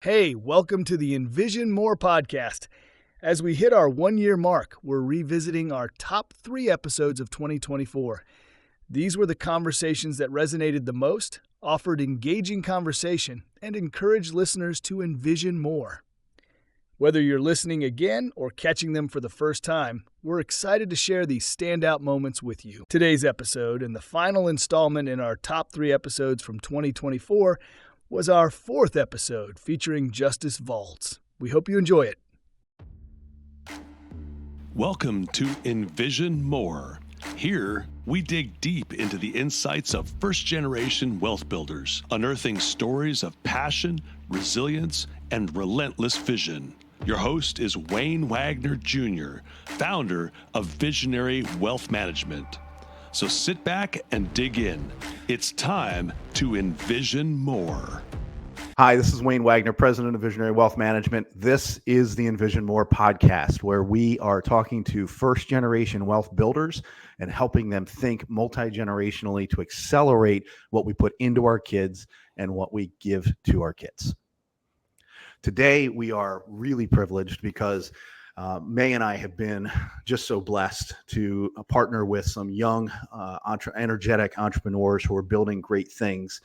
Hey, welcome to the Envizion More Podcast. As we hit our 1-year mark, we're revisiting our top 3 episodes of 2024. These were the conversations that resonated the most, offered engaging conversation, and encouraged listeners to envision more. Whether you're listening again or catching them for the first time, we're excited to share these standout moments with you. Today's episode, and the final installment in our top 3 episodes from 2024, was our 4th episode featuring Justice Volz. We hope you enjoy it. Welcome to Envizion More. Here, we dig deep into the insights of first-generation wealth builders, unearthing stories of passion, resilience, and relentless vision. Your host is Wayne Wagner Jr., founder of Visionary Wealth Management. So sit back and dig in. It's time to envision more. Hi, this is Wayne Wagner, president of Visionary Wealth Management. This is the Envizion More podcast, where we are talking to first-generation wealth builders and helping them think multi-generationally to accelerate what we put into our kids and what we give to our kids. Today, we are really privileged because May and I have been just so blessed to partner with some young, energetic entrepreneurs who are building great things.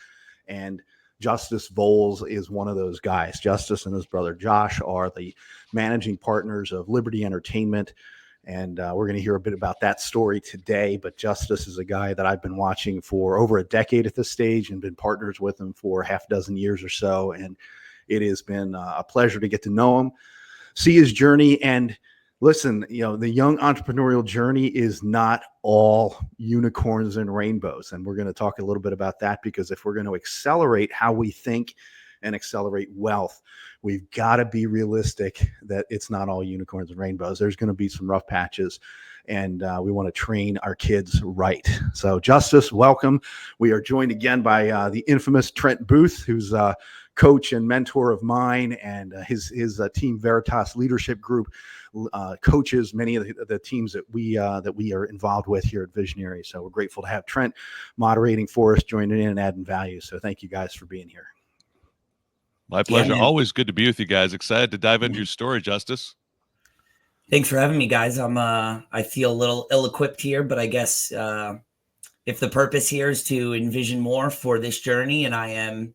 And Justice Volz is one of those guys. Justice and his brother Josh are the managing partners of Liberty Entertainment. And we're going to hear a bit about that story today. But Justice is a guy that I've been watching for over a decade at this stage and been partners with him for half a dozen years or so. And it has been a pleasure to get to know him, see his journey. And listen, the young entrepreneurial journey is not all unicorns and rainbows. And we're going to talk a little bit about that, because if we're going to accelerate how we think and accelerate wealth, we've got to be realistic that it's not all unicorns and rainbows. There's going to be some rough patches, and we want to train our kids right. So Justice, welcome. We are joined again by the infamous Trent Booth, who's a coach and mentor of mine, and his Team Veritas leadership group coaches many of the teams that we are involved with here at Visionary. So we're grateful to have Trent moderating for us, joining in and adding value. So thank you guys for being here. My pleasure. Always good to be with you guys. Excited to dive into your story, Justice. Thanks for having me, guys. I feel a little ill-equipped here, but I guess if the purpose here is to envision more for this journey, and I am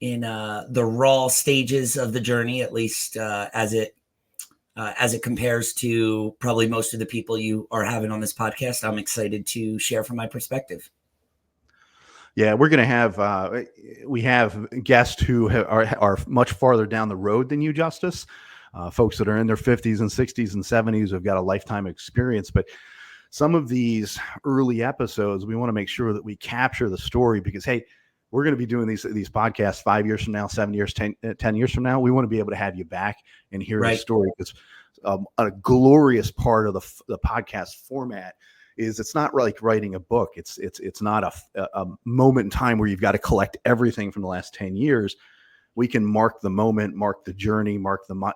in the raw stages of the journey, at least as it compares to probably most of the people you are having on this podcast, I'm excited to share from my perspective. Yeah, we're going to have we have guests who are much farther down the road than you, Justice. Folks that are in their 50s and 60s and 70s who've got a lifetime experience. But some of these early episodes, we want to make sure that we capture the story, because, hey, we're going to be doing these podcasts 5 years from now, 7 years, 10 years from now. We want to be able to have you back and hear the story. Because a glorious part of the podcast format is it's not like writing a book. It's not a moment in time where you've got to collect everything from the last 10 years. We can mark the moment, mark the journey,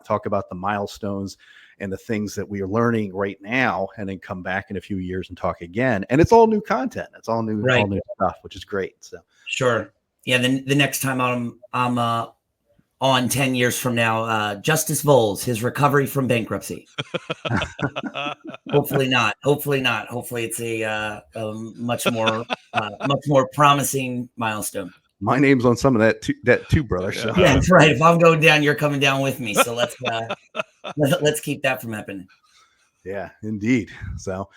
talk about the milestones and the things that we are learning right now, and then come back in a few years and talk again. And it's all new content. It's all new, all new stuff, which is great. So sure. Yeah. The next time I'm on 10 years from now, Justice Volz, his recovery from bankruptcy. Hopefully not. Hopefully it's a much more promising milestone. My name's on some of that too, brother. So. Yeah, that's right. If I'm going down, you're coming down with me. So let's keep that from happening. Yeah, indeed. So,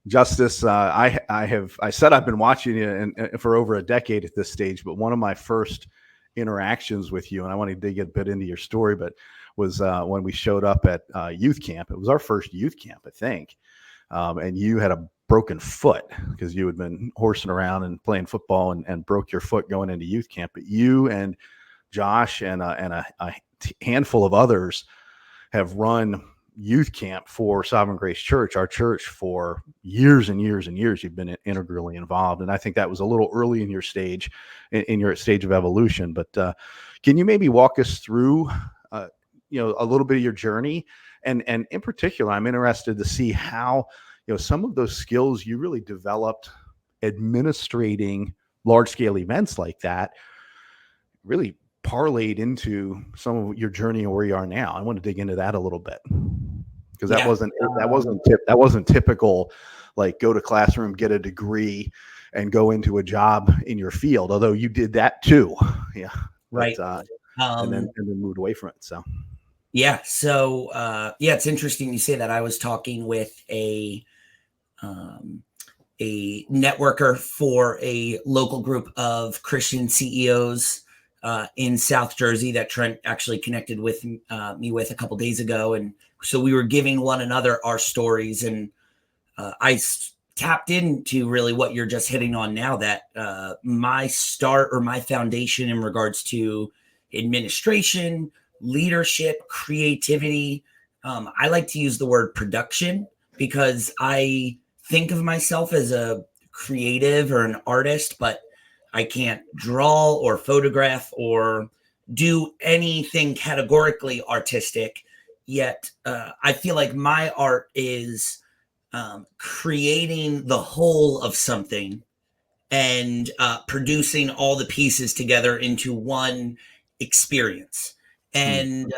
Justice, I said I've been watching you and for over a decade at this stage, but one of my first interactions with you, and I want to dig a bit into your story, but was when we showed up at youth camp. It was our first youth camp, I think, and you had a broken foot because you had been horsing around and playing football and broke your foot going into youth camp. But you and Josh and a handful of others have run youth camp for Sovereign Grace Church, our church, for years and years and years. You've been integrally involved, and I think that was a little early in your stage of evolution. But can you maybe walk us through a little bit of your journey, and in particular, I'm interested to see how some of those skills you really developed administrating large scale events like that really parlayed into some of your journey and where you are now. I want to dig into that a little bit, because that wasn't typical, like go to classroom, get a degree, and go into a job in your field. Although you did that too, yeah, right. And then moved away from it. So yeah, so it's interesting you say that. I was talking with a networker for a local group of Christian CEOs in South Jersey that Trent actually connected with me with a couple days ago. And so we were giving one another our stories, and I tapped into really what you're just hitting on now, that my start or my foundation in regards to administration, leadership, creativity. I like to use the word production, because I think of myself as a creative or an artist, but I can't draw or photograph or do anything categorically artistic. Yet I feel like my art is creating the whole of something and producing all the pieces together into one experience. And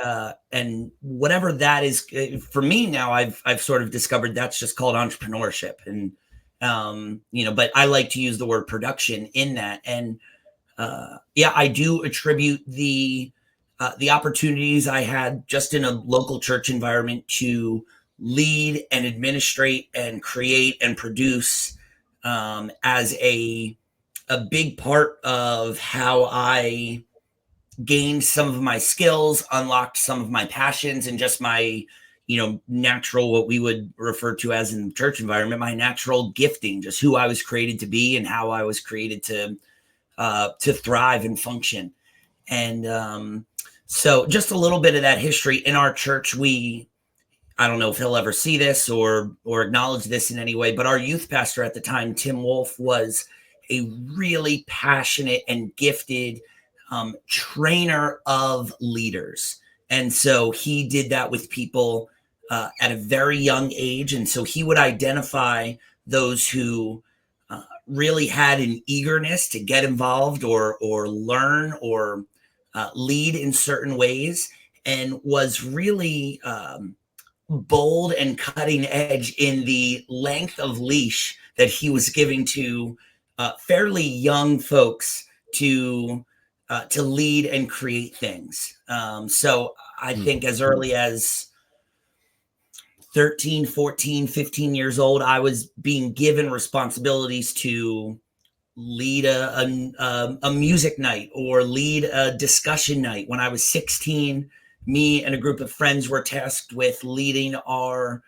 whatever that is for me now, I've sort of discovered that's just called entrepreneurship. And but I like to use the word production in that. And I do attribute the opportunities I had just in a local church environment to lead and administrate and create and produce as a big part of how I gained some of my skills, unlocked some of my passions, and just my, natural, what we would refer to as in the church environment, my natural gifting, just who I was created to be and how I was created to thrive and function. And so just a little bit of that history in our church. I don't know if he'll ever see this or acknowledge this in any way, but our youth pastor at the time, Tim Wolf, was a really passionate and gifted trainer of leaders. And so he did that with people at a very young age. And so he would identify those who really had an eagerness to get involved or learn or lead in certain ways, and was really bold and cutting edge in the length of leash that he was giving to fairly young folks to lead and create things. So I think as early as 13, 14, 15 years old, I was being given responsibilities to lead a music night or lead a discussion night. When I was 16, me and a group of friends were tasked with leading our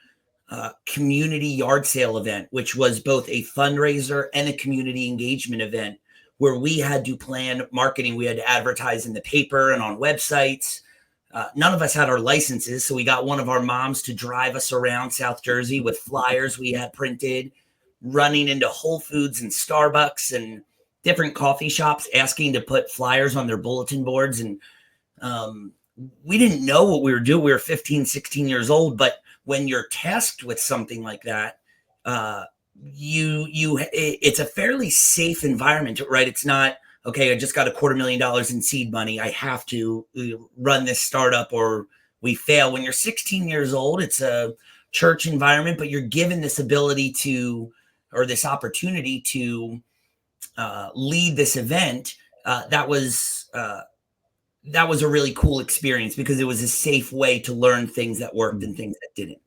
community yard sale event, which was both a fundraiser and a community engagement event, where we had to plan marketing. We had to advertise in the paper and on websites. None of us had our licenses, so we got one of our moms to drive us around South Jersey with flyers we had printed, running into Whole Foods and Starbucks and different coffee shops, asking to put flyers on their bulletin boards. And we didn't know what we were doing. We were 15, 16 years old. But when you're tasked with something like that, it's a fairly safe environment, right? It's not, okay, I just got $250,000 in seed money, I have to run this startup or we fail. When you're 16 years old, it's a church environment, but you're given this ability to, or this opportunity to lead this event. That was a really cool experience, because it was a safe way to learn things that worked and things that didn't.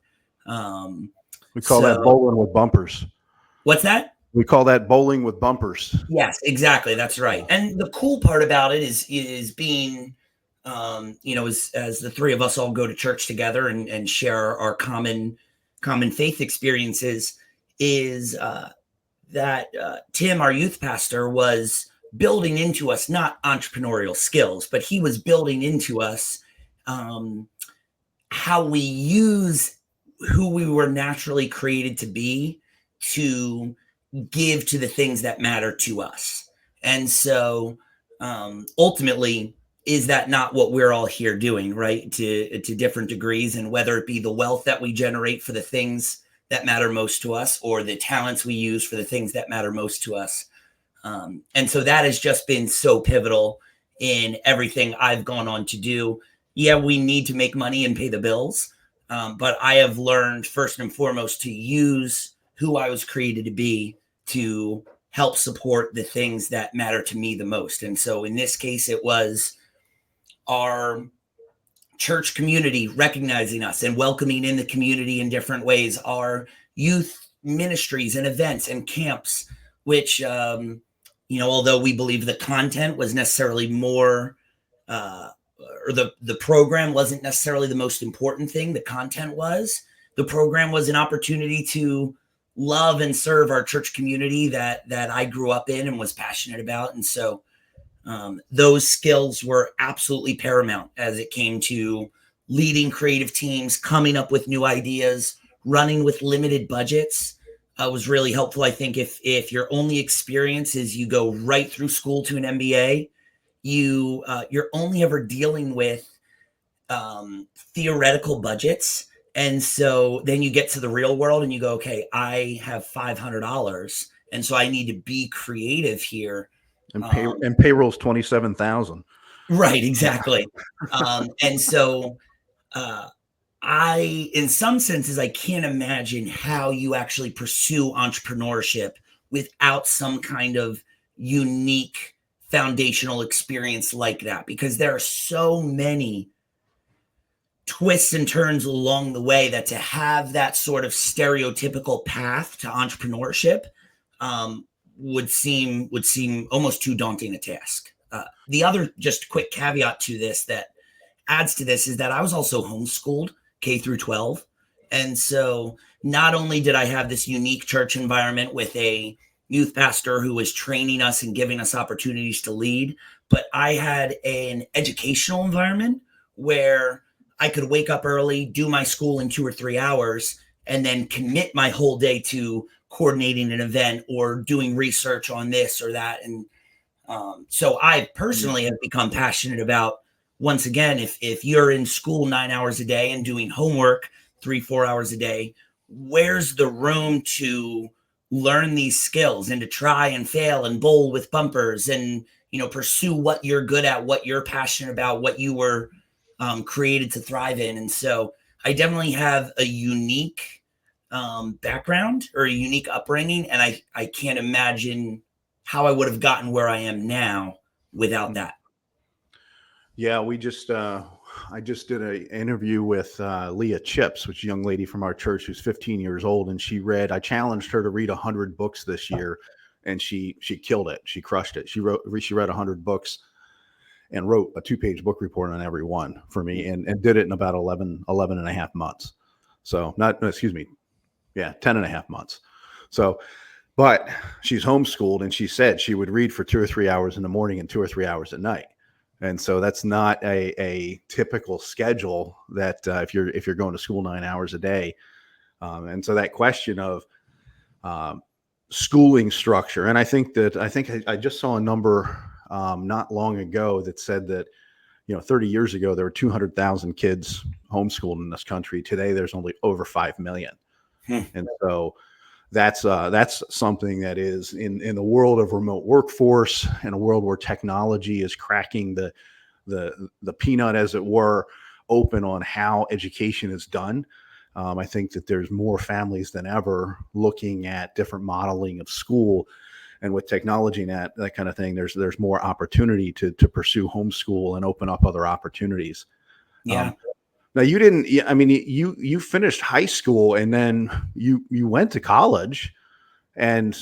We call that bowling with bumpers. What's that? We call that bowling with bumpers. Yes, exactly. That's right. And the cool part about it is being, as the three of us all go to church together and share our common faith experiences, is that Tim, our youth pastor, was building into us not entrepreneurial skills, but he was building into us how we use who we were naturally created to be to give to the things that matter to us. And so ultimately, is that not what we're all here doing, right? To different degrees, and whether it be the wealth that we generate for the things that matter most to us, or the talents we use for the things that matter most to us. And so that has just been so pivotal in everything I've gone on to do. Yeah, we need to make money and pay the bills. But I have learned first and foremost to use who I was created to be to help support the things that matter to me the most. And so in this case, it was our church community recognizing us and welcoming in the community in different ways, our youth ministries and events and camps, which, although we believe the content was necessarily more, or the program wasn't necessarily the most important thing, the content was. The program was an opportunity to love and serve our church community that I grew up in and was passionate about. And so those skills were absolutely paramount as it came to leading creative teams, coming up with new ideas, running with limited budgets. Was really helpful. I think if your only experience is you go right through school to an MBA, you're only ever dealing with theoretical budgets. And so then you get to the real world and you go, okay, I have $500. And so I need to be creative here. And payroll's 27,000. Right, exactly. And so in some senses, I can't imagine how you actually pursue entrepreneurship without some kind of unique foundational experience like that, because there are so many twists and turns along the way that to have that sort of stereotypical path to entrepreneurship would seem almost too daunting a task. The other just quick caveat to this that adds to this is that I was also homeschooled K through 12. And so not only did I have this unique church environment with a youth pastor who was training us and giving us opportunities to lead, but I had an educational environment where I could wake up early, do my school in 2 or 3 hours, and then commit my whole day to coordinating an event or doing research on this or that. And so I personally have become passionate about, once again, if you're in school 9 hours a day and doing homework 3-4 hours a day, where's the room to learn these skills and to try and fail and bowl with bumpers and, pursue what you're good at, what you're passionate about, what you were created to thrive in. And so I definitely have a unique background or a unique upbringing. And I can't imagine how I would have gotten where I am now without that. Yeah, I just did an interview with Leah Chips, which is a young lady from our church who's 15 years old. And I challenged her to read 100 books this year, and she killed it. She crushed it. She read 100 books and wrote a 2-page book report on every one for me and did it in about 11 and a half months. So 10 and a half months. So, but she's homeschooled, and she said she would read for 2 or 3 hours in the morning and 2 or 3 hours at night. And so that's not a typical schedule that if you're going to school 9 hours a day. And so that question of schooling structure, and I think I just saw a number not long ago that said that 30 years ago there were 200,000 kids homeschooled in this country. Today there's only over 5 million. And so that's something that is in the world of remote workforce, in a world where technology is cracking the peanut, as it were, open on how education is done. I think that there's more families than ever looking at different modeling of school, and with technology and that kind of thing, there's more opportunity to pursue homeschool and open up other opportunities. Yeah. Now you didn't. I mean, you finished high school and then you went to college, and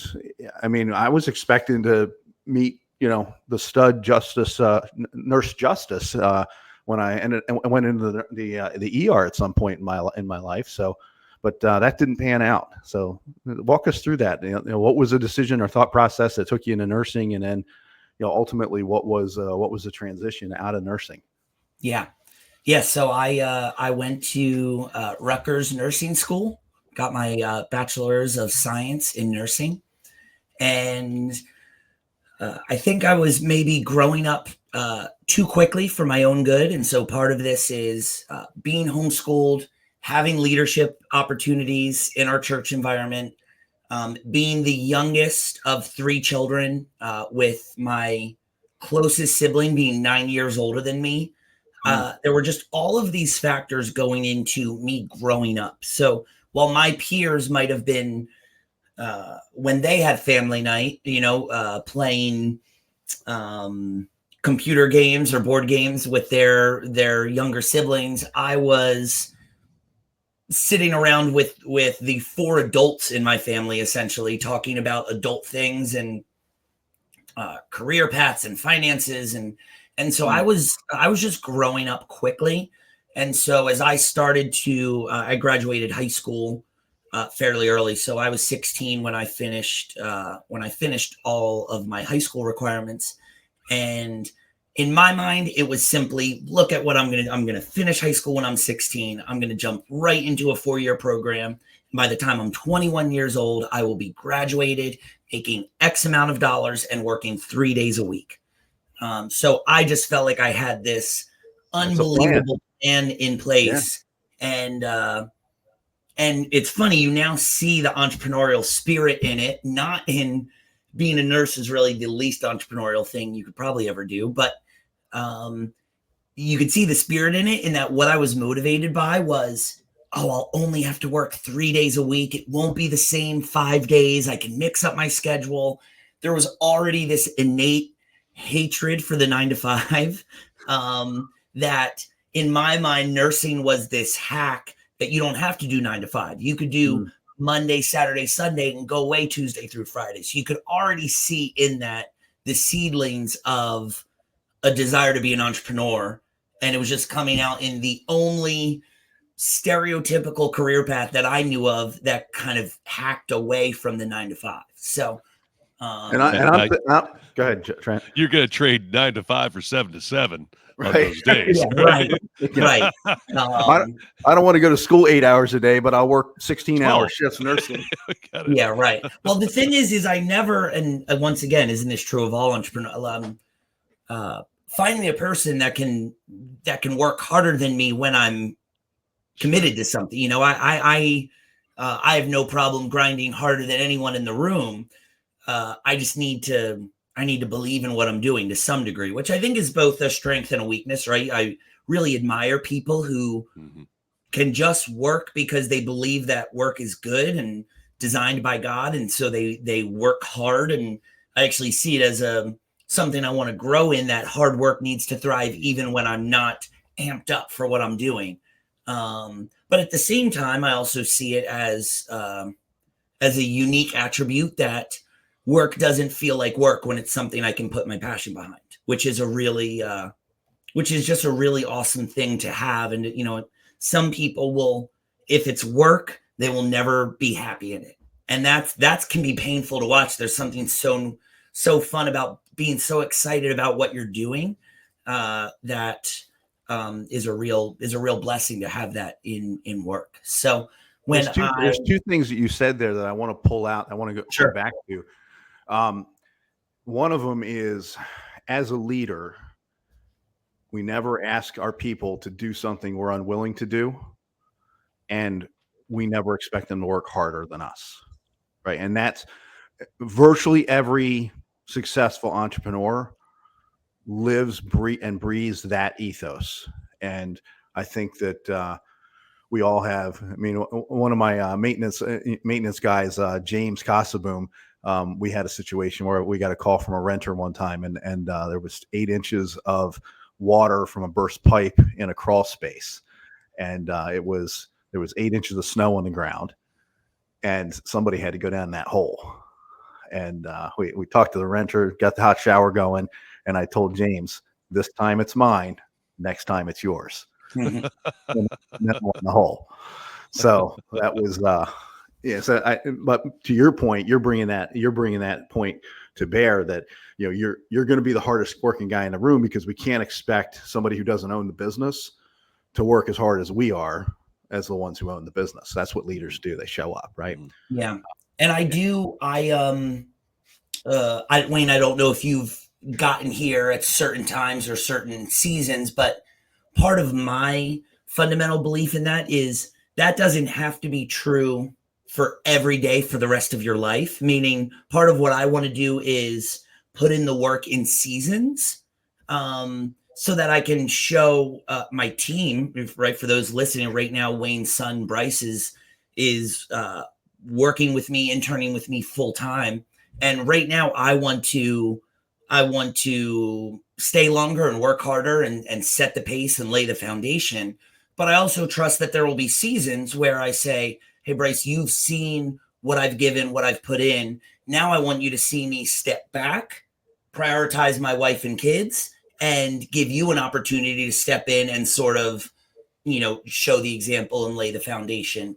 I mean, I was expecting to meet the stud Justice, Nurse Justice, when I went into the ER at some point in my life. So, but that didn't pan out. So walk us through that. What was the decision or thought process that took you into nursing, and then ultimately what was the transition out of nursing? Yeah, so I went to Rutgers Nursing School, got my bachelor's of science in nursing, and I think I was maybe growing up too quickly for my own good. And so part of this is being homeschooled, having leadership opportunities in our church environment, being the youngest of 3 children with my closest sibling being 9 years older than me. There were just all of these factors going into me growing up. So while my peers might have been, when they had family night, playing computer games or board games with their younger siblings, I was sitting around with the 4 adults in my family, essentially talking about adult things and career paths and finances. And so I was just growing up quickly. And so as I started to, I graduated high school fairly early. So I was 16 when I finished all of my high school requirements. And in my mind, it was simply, look at what I'm going to finish high school when I'm 16. I'm going to jump right into a 4-year program. By the time I'm 21 years old, I will be graduated, making X amount of dollars and working 3 days a week. So I just felt like I had this unbelievable plan in place. Yeah. And it's funny, you now see the entrepreneurial spirit in it, not in being a nurse is really the least entrepreneurial thing you could probably ever do. But you could see the spirit in it, in that what I was motivated by was, I'll only have to work 3 days a week. It won't be the same 5 days. I can mix up my schedule. There was already this innate hatred for the 9 to 5 that in my mind, nursing was this hack that you don't have to do 9 to 5. You could do Monday, Saturday, Sunday, and go away Tuesday through Friday. So you could already see in that the seedlings of a desire to be an entrepreneur. And it was just coming out in the only stereotypical career path that I knew of that kind of hacked away from the 9 to 5. So, go ahead, Trent. You're going to trade 9 to 5 for 7 to 7 on right. those days. Yeah, right. Right. I don't want to go to school 8 hours a day, but I'll work 16-hour shifts nursing. Yeah, right. Well, the thing is I never, and once again, isn't this true of all entrepreneurs? Finding a person that can work harder than me when I'm committed to something. I have no problem grinding harder than anyone in the room. I just need to believe in what I'm doing to some degree, which I think is both a strength and a weakness, right? I really admire people who can just work because they believe that work is good and designed by God. And so they work hard. And I actually see it as something I want to grow in, that hard work needs to thrive even when I'm not amped up for what I'm doing. But at the same time, I also see it as a unique attribute that work doesn't feel like work when it's something I can put my passion behind, which is just a really awesome thing to have. And, some people will, if it's work, they will never be happy in it. And that can be painful to watch. There's something so fun about being so excited about what you're doing, that is a real blessing to have that in work. So there's 2 things that you said there that I want to pull out. I want to go back to. One of them is, as a leader, we never ask our people to do something we're unwilling to do, and we never expect them to work harder than us, right? And that's virtually every successful entrepreneur lives, breathes that ethos. And I think that we all have. I mean, one of my maintenance guys, James Casaboom, we had a situation where we got a call from a renter one time, and there was 8 inches of water from a burst pipe in a crawl space, and there was 8 inches of snow on the ground, and somebody had to go down that hole. And we talked to the renter, got the hot shower going, and I told James, this time it's mine, next time it's yours. And then I went in the hole. So that was but to your point, you're bringing that point to bear, that you're going to be the hardest working guy in the room, because we can't expect somebody who doesn't own the business to work as hard as we are as the ones who own the business. That's what leaders do. They show up, right? Yeah. And Wayne, I don't know if you've gotten here at certain times or certain seasons, but part of my fundamental belief in that is that doesn't have to be true for every day for the rest of your life. Meaning, part of what I want to do is put in the work in seasons, so that I can show my team, right? For those listening right now, Wayne's son Bryce is working with me, interning with me full time, and right now I want to stay longer and work harder and set the pace and lay the foundation. But I also trust that there will be seasons where I say, hey, Bryce, you've seen what I've given, what I've put in. Now I want you to see me step back, prioritize my wife and kids, and give you an opportunity to step in and sort of, show the example and lay the foundation.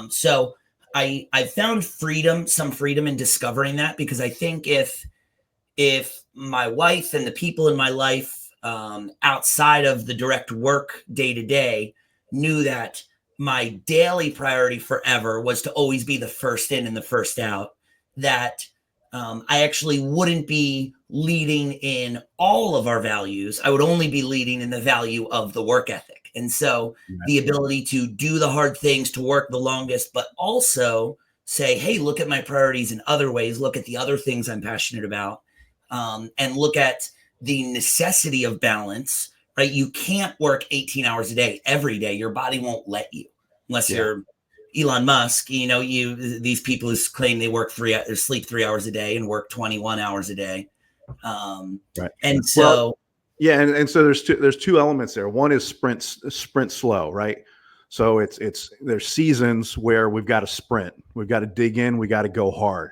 So I found some freedom in discovering that, because I think if my wife and the people in my life outside of the direct work day to day knew that my daily priority forever was to always be the first in and the first out, that I actually wouldn't be leading in all of our values. I would only be leading in the value of the work ethic. And so the ability to do the hard things, to work the longest, but also say, hey, look at my priorities in other ways, look at the other things I'm passionate about, and look at the necessity of balance, right? You can't work 18 hours a day every day. Your body won't let you, unless you're Elon Musk. These people who claim they sleep 3 hours a day and work 21 hours a day. Right. And so, and so there's two elements there. One is sprint slow, right? So there's seasons where we've got to sprint, we've got to dig in, we got to go hard,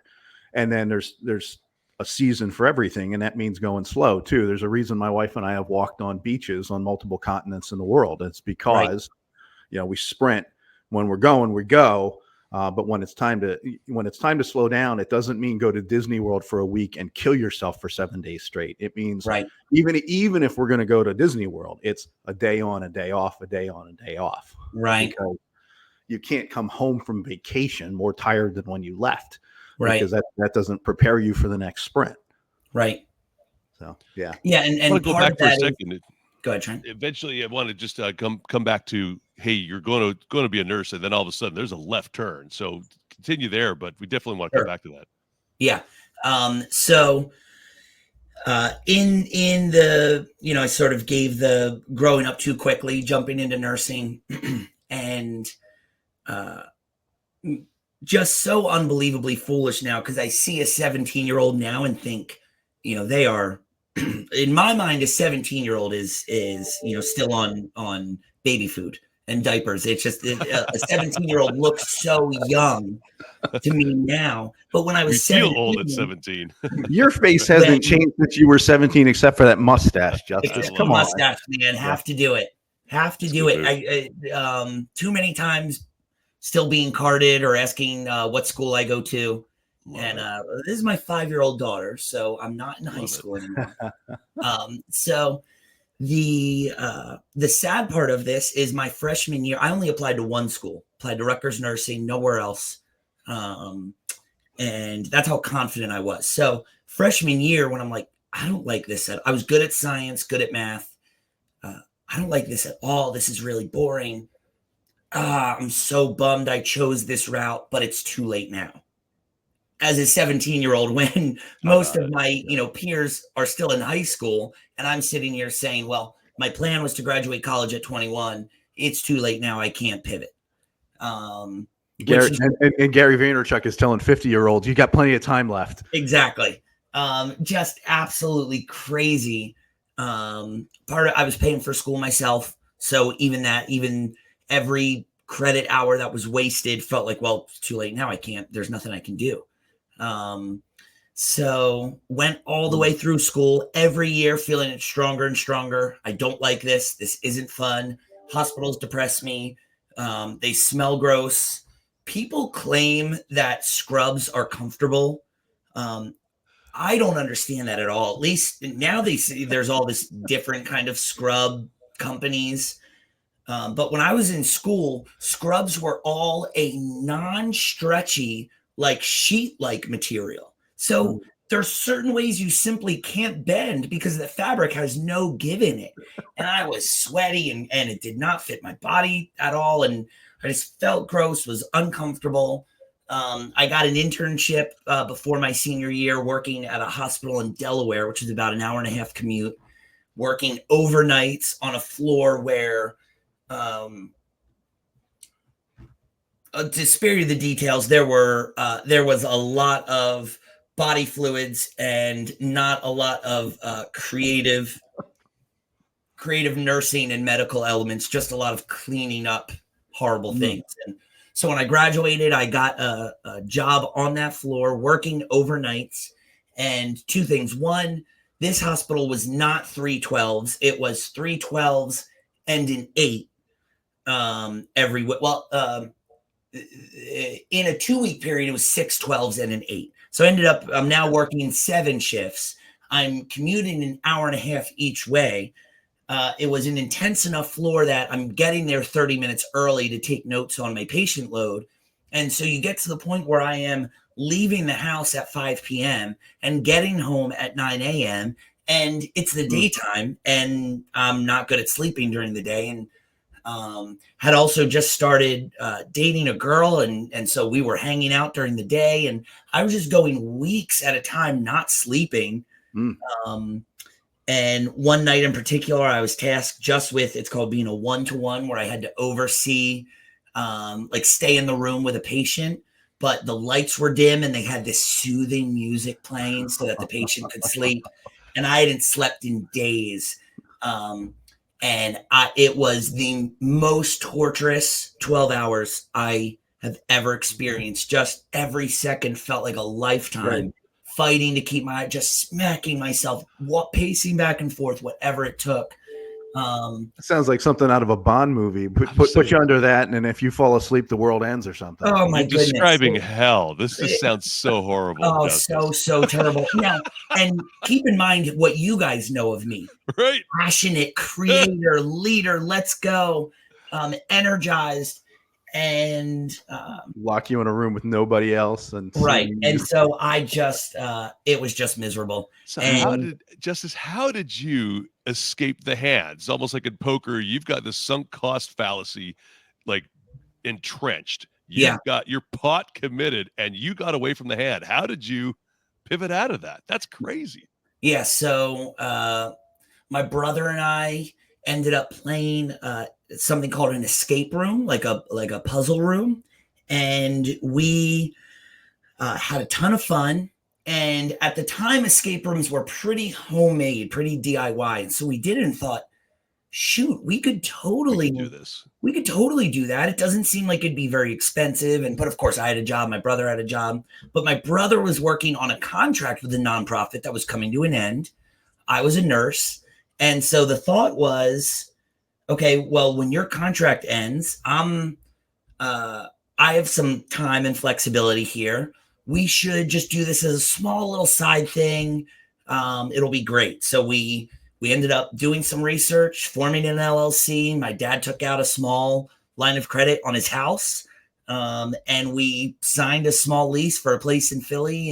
and then there's a season for everything, and that means going slow too. There's a reason my wife and I have walked on beaches on multiple continents in the world. It's because we sprint. When we're going, we go. But when it's time to slow down, it doesn't mean go to Disney World for a week and kill yourself for 7 days straight. It means even if we're going to go to Disney World, it's a day on, a day off, a day on, a day off. Right. Because you can't come home from vacation more tired than when you left. Right. Because that doesn't prepare you for the next sprint. Right. So, yeah. Yeah. And I want to go back for a second. Go ahead, Trent. Eventually, I want to just come back to, hey, you're going to be a nurse, and then all of a sudden there's a left turn. So continue there, but we definitely want to come back to that. Yeah. So in the, I sort of gave the growing up too quickly, jumping into nursing, and just so unbelievably foolish now, because I see a 17-year-old now and think, they are, in my mind, a 17-year-old is still on baby food and diapers. It's just a 17-year-old looks so young to me now. But when I was 17, feel old at 17. Your face hasn't changed since you were 17, except for that mustache, Justice. Come on, mustache, man. Have to do it. I too many times still being carded or asking what school I go to. And this is my 5-year-old daughter, so I'm not in high school anymore. So the sad part of this is my freshman year, I only applied to one school, applied to Rutgers Nursing, nowhere else. And that's how confident I was. So freshman year, when I'm like, I don't like this I was good at science, good at math. I don't like this at all. This is really boring. I'm so bummed I chose this route, but it's too late now. As a 17-year-old, when most of my, peers are still in high school, and I'm sitting here saying, well, my plan was to graduate college at 21. It's too late now. I can't pivot. And Gary Vaynerchuk is telling 50-year-olds, you got plenty of time left. Exactly. Just absolutely crazy. I was paying for school myself. So even every credit hour that was wasted felt like, well, it's too late now. There's nothing I can do. So went all the way through school, every year feeling it stronger and stronger. I don't like this. This isn't fun. Hospitals depress me. They smell gross. People claim that scrubs are comfortable. I don't understand that at all. At least now they see there's all this different kind of scrub companies. But when I was in school, scrubs were all a non-stretchy, like sheet-like material. So there's certain ways you simply can't bend because the fabric has no give in it. And I was sweaty and it did not fit my body at all. And I just felt gross, was uncomfortable. I got an internship before my senior year working at a hospital in Delaware, which is about an hour and a half commute, working overnights on a floor where, to spare you the details, there was a lot of body fluids and not a lot of creative nursing and medical elements, just a lot of cleaning up horrible things. And so when I graduated, I got a job on that floor working overnights. And two things. One, this hospital was not 312s. It was 312s and an 8 every week. Well, in a 2-week period, it was 6 12s and an 8. So I'm now working 7 shifts. I'm commuting an hour and a half each way. It was an intense enough floor that I'm getting there 30 minutes early to take notes on my patient load. And so you get to the point where I am leaving the house at 5 p.m. and getting home at 9 a.m. And it's the daytime and I'm not good at sleeping during the day. And had also just started dating a girl. And so we were hanging out during the day and I was just going weeks at a time, not sleeping. And one night in particular, I was tasked just with, it's called being a 1-to-1, where I had to oversee, stay in the room with a patient, but the lights were dim and they had this soothing music playing so that the patient could sleep. And I hadn't slept in days. It was the most torturous 12 hours I have ever experienced. Just every second felt like a lifetime. Right. Fighting to keep just smacking myself, pacing back and forth, whatever it took. It sounds like something out of a Bond movie. Put you under that, and if you fall asleep, the world ends or something. Oh my goodness! Describing hell. This just sounds so horrible. Oh, so terrible. Now, and keep in mind what you guys know of me. Right. Passionate, creator, leader. Let's go. Energized. And lock you in a room with nobody else, and and so I just it was just miserable. So how did you escape the hands? Almost like in poker, you've got the sunk cost fallacy like entrenched. You've got your pot committed and you got away from the hand. How did you pivot out of that? That's crazy. Yeah, so my brother and I ended up playing something called an escape room, like a puzzle room. And we had a ton of fun. And at the time, escape rooms were pretty homemade, pretty DIY. And so we did it and thought, shoot, we could totally do this. We could totally do that. It doesn't seem like it'd be very expensive. But of course, I had a job. My brother had a job. But my brother was working on a contract with a nonprofit that was coming to an end. I was a nurse. And so the thought was, okay, well, when your contract ends, I have some time and flexibility here. We should just do this as a small little side thing. It'll be great. So we ended up doing some research, forming an LLC. My dad took out a small line of credit on his house. And we signed a small lease for a place in Philly.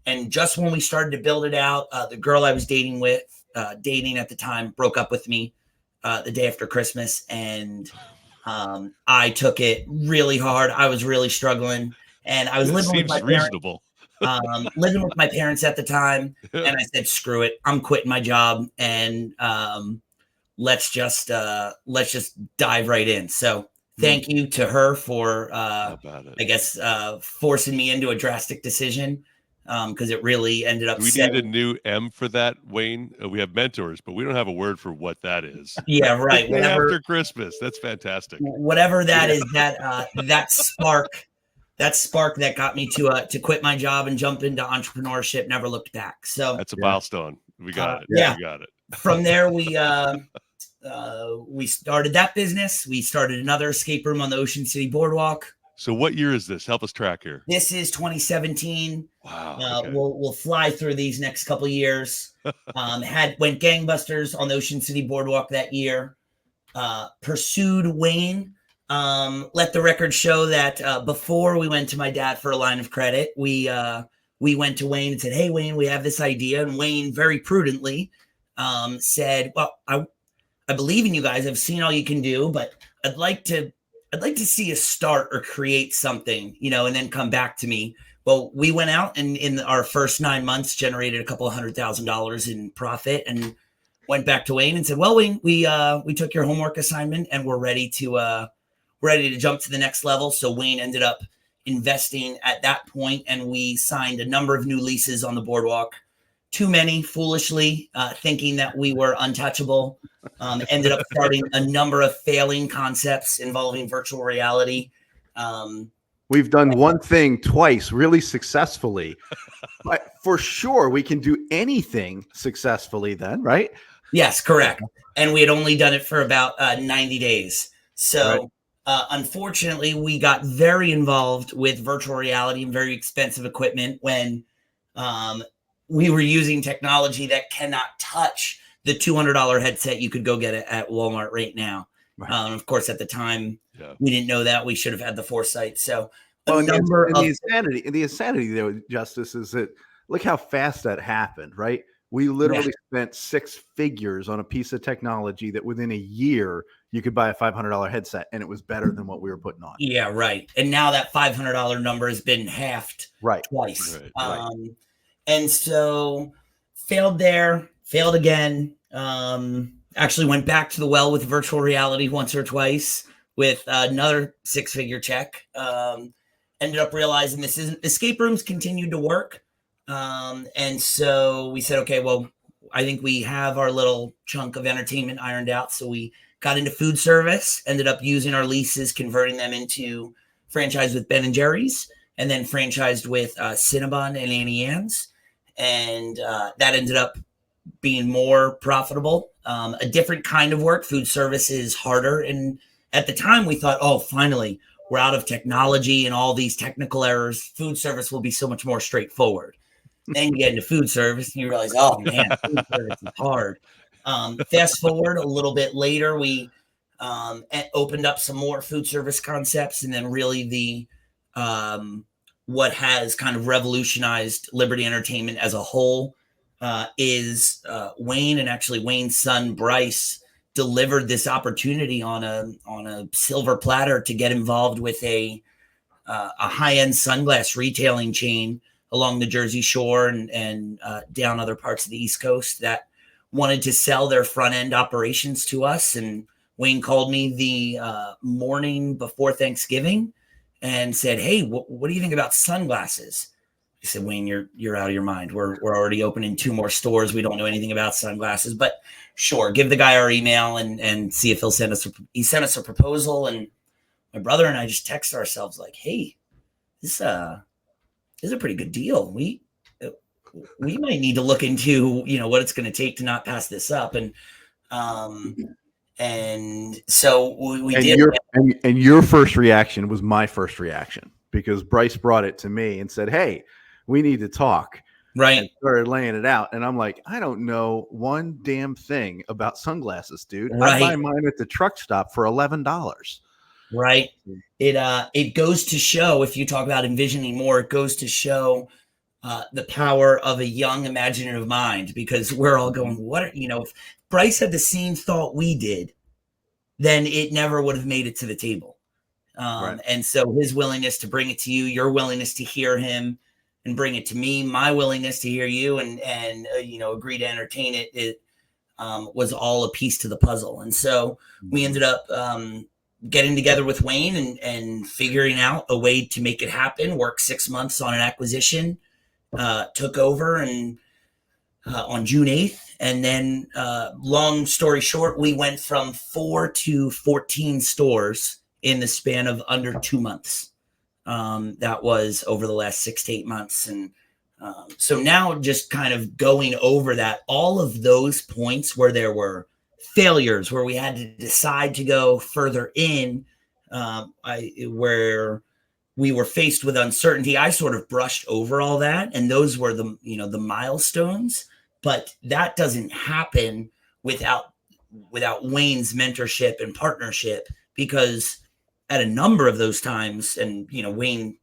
And just when we started to build it out, the girl I was dating at the time broke up with me the day after Christmas. And I took it really hard. I was really struggling. And I was living with my living with my parents at the time. And I said, screw it. I'm quitting my job. And let's just dive right in. So thank you to her for, forcing me into a drastic decision. Because it really ended up. We need a new M for that, Wayne. We have mentors, but we don't have a word for what that is. Yeah, right. After Christmas, that's fantastic. Whatever that is, that spark that got me to quit my job and jump into entrepreneurship. Never looked back. So that's a milestone. We got it. Yeah, we got it. From there, we started that business. We started another escape room on the Ocean City Boardwalk. So what year is this? Help us track here. This is 2017. Wow. Okay. We'll fly through these next couple of years. Went gangbusters on the Ocean City Boardwalk that year. Pursued Wayne. Let the record show that before we went to my dad for a line of credit, we went to Wayne and said, "Hey, Wayne, we have this idea." And Wayne very prudently said, "Well, I believe in you guys. I've seen all you can do, but I'd like to I'd like to see us start or create something, and then come back to me. Well, we went out and in our first 9 months generated a couple of $100,000 in profit, and went back to Wayne and said, well, Wayne, we took your homework assignment and we're ready to jump to the next level. So Wayne ended up investing at that point, and we signed a number of new leases on the boardwalk. Too many, foolishly, thinking that we were untouchable. Ended up starting a number of failing concepts involving virtual reality. We've done one thing twice really successfully, but for sure we can do anything successfully then, right? Yes, correct. And we had only done it for about 90 days. So unfortunately, we got very involved with virtual reality and very expensive equipment when we were using technology that cannot touch the $200 headset you could go get it at Walmart right now. Right. Of course, at the time, we didn't know that. We should have had the foresight. So the insanity there, Justice, is that look how fast that happened, right? We literally spent 6 figures on a piece of technology that within a year you could buy a $500 headset, and it was better than what we were putting on. Yeah, right. And now that $500 number has been halved twice. Right. And so failed there, failed again. Actually went back to the well with virtual reality once or twice with another 6-figure check. Ended up realizing this isn't, escape rooms continued to work. And so we said, okay, well, I think we have our little chunk of entertainment ironed out. So we got into food service, ended up using our leases, converting them into franchise with Ben & Jerry's, and then franchised with Cinnabon and Annie Ann's. And that ended up being more profitable. A different kind of work. Food service is harder. And at the time we thought, oh, finally, we're out of technology and all these technical errors. Food service will be so much more straightforward. Then you get into food service and you realize, oh man, food service is hard. Fast forward a little bit later, we opened up some more food service concepts, and then really the what has kind of revolutionized Liberty Entertainment as a whole is Wayne, and actually Wayne's son Bryce delivered this opportunity on a silver platter to get involved with a high-end sunglass retailing chain along the Jersey Shore and down other parts of the East Coast that wanted to sell their front-end operations to us. And Wayne called me the morning before Thanksgiving and said, hey, what do you think about sunglasses? I said, Wayne, you're out of your mind. We're already opening 2 more stores. We don't know anything about sunglasses, but sure, give the guy our email and see if he'll send us. He sent us a proposal, and my brother and I just texted ourselves like, hey, this is a pretty good deal. We might need to look into, what it's going to take to not pass this up. And so we did. And your first reaction was my first reaction, because Bryce brought it to me and said, hey, we need to talk. Right. And started laying it out. And I'm like, I don't know one damn thing about sunglasses, dude. Right. I buy mine at the truck stop for $11. Right. It goes to show, if you talk about envisioning more, it goes to show the power of a young imaginative mind, because we're all going, if Bryce had the same thought we did, then it never would have made it to the table. Right. And so his willingness to bring it to you, your willingness to hear him and bring it to me, my willingness to hear you and agree to entertain it, was all a piece to the puzzle. And so we ended up getting together with Wayne and figuring out a way to make it happen, worked 6 months on an acquisition, took over and on June 8th. And then long story short, we went from 4 to 14 stores in the span of under 2 months. That was over the last 6 to 8 months. And so now just kind of going over that, all of those points where there were failures, where we had to decide to go further in, where we were faced with uncertainty, I sort of brushed over all that. And those were the milestones, but that doesn't happen without Wayne's mentorship and partnership, because at a number of those times, and Wayne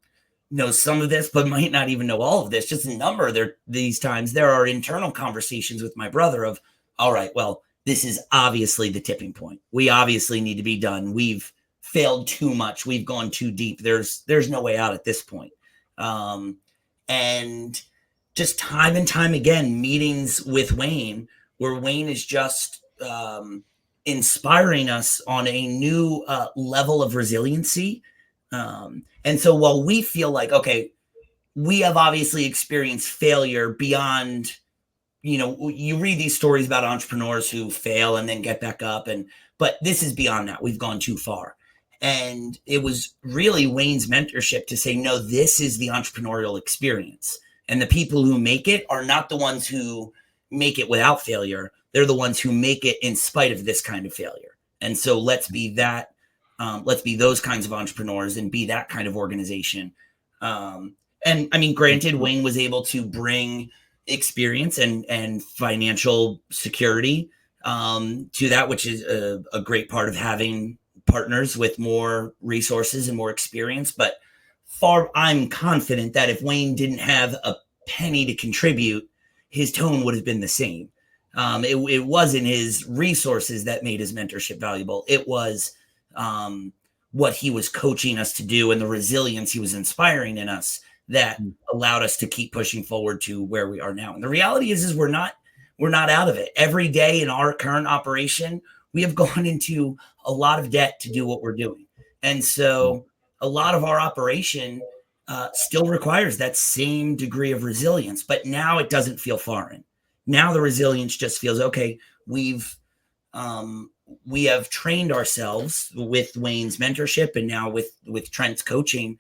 knows some of this, but might not even know all of this, just a number of these times, there are internal conversations with my brother of, all right, well, this is obviously the tipping point. We obviously need to be done. We've failed too much. We've gone too deep. There's no way out at this point. And just time and time again, meetings with Wayne, where Wayne is just inspiring us on a new level of resiliency. And so while we feel like, okay, we have obviously experienced failure beyond, you read these stories about entrepreneurs who fail and then get back up, but this is beyond that. We've gone too far. And it was really Wayne's mentorship to say, no, this is the entrepreneurial experience. And the people who make it are not the ones who make it without failure. They're the ones who make it in spite of this kind of failure. And so let's be that. Let's be those kinds of entrepreneurs and be that kind of organization. And I mean, granted, Wayne was able to bring experience and financial security to that, which is a great part of having partners with more resources and more experience. But I'm confident that if Wayne didn't have a penny to contribute, his tone would have been the same. It wasn't his resources that made his mentorship valuable. It was what he was coaching us to do and the resilience he was inspiring in us that allowed us to keep pushing forward to where we are now. And the reality is we're not out of it. Every day in our current operation, we have gone into a lot of debt to do what we're doing. And so a lot of our operation still requires that same degree of resilience, but now it doesn't feel foreign. Now the resilience just feels, okay, we have trained ourselves with Wayne's mentorship and now with Trent's coaching.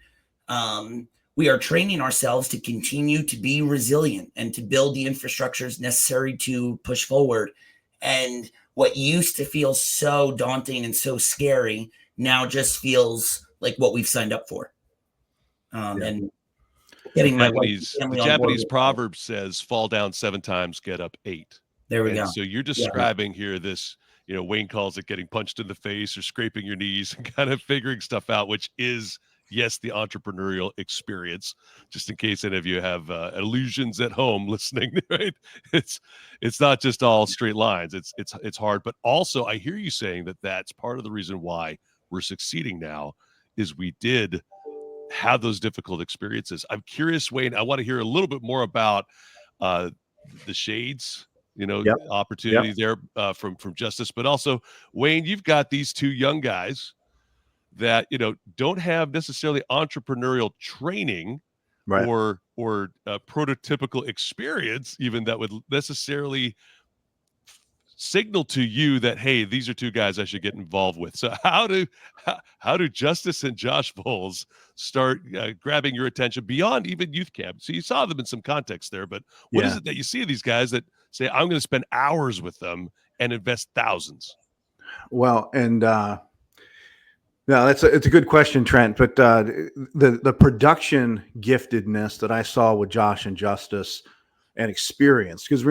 We are training ourselves to continue to be resilient and to build the infrastructures necessary to push forward. And what used to feel so daunting and so scary now just feels like what we've signed up for. And getting the Japanese proverb says, fall down 7 times, get up 8. There we go. So you're describing here this, Wayne calls it getting punched in the face or scraping your knees and kind of figuring stuff out, which is, yes, the entrepreneurial experience. Just in case any of you have illusions at home listening, right? It's not just all straight lines. It's hard, but also I hear you saying that that's part of the reason why we're succeeding now is we did have those difficult experiences. I'm curious, Wayne, I want to hear a little bit more about the shades, opportunity there from Justice, but also Wayne, you've got these 2 young guys that don't have necessarily entrepreneurial training, right, or prototypical experience even that would necessarily signal to you that, hey, these are 2 guys I should get involved with. So how do Justice and Josh Volz start grabbing your attention beyond even youth camp? So you saw them in some context there, but what is it that you see of these guys that say, I'm going to spend hours with them and invest thousands? Well, and no, it's a good question, Trent. But the production giftedness that I saw with Josh and Justice and experience, because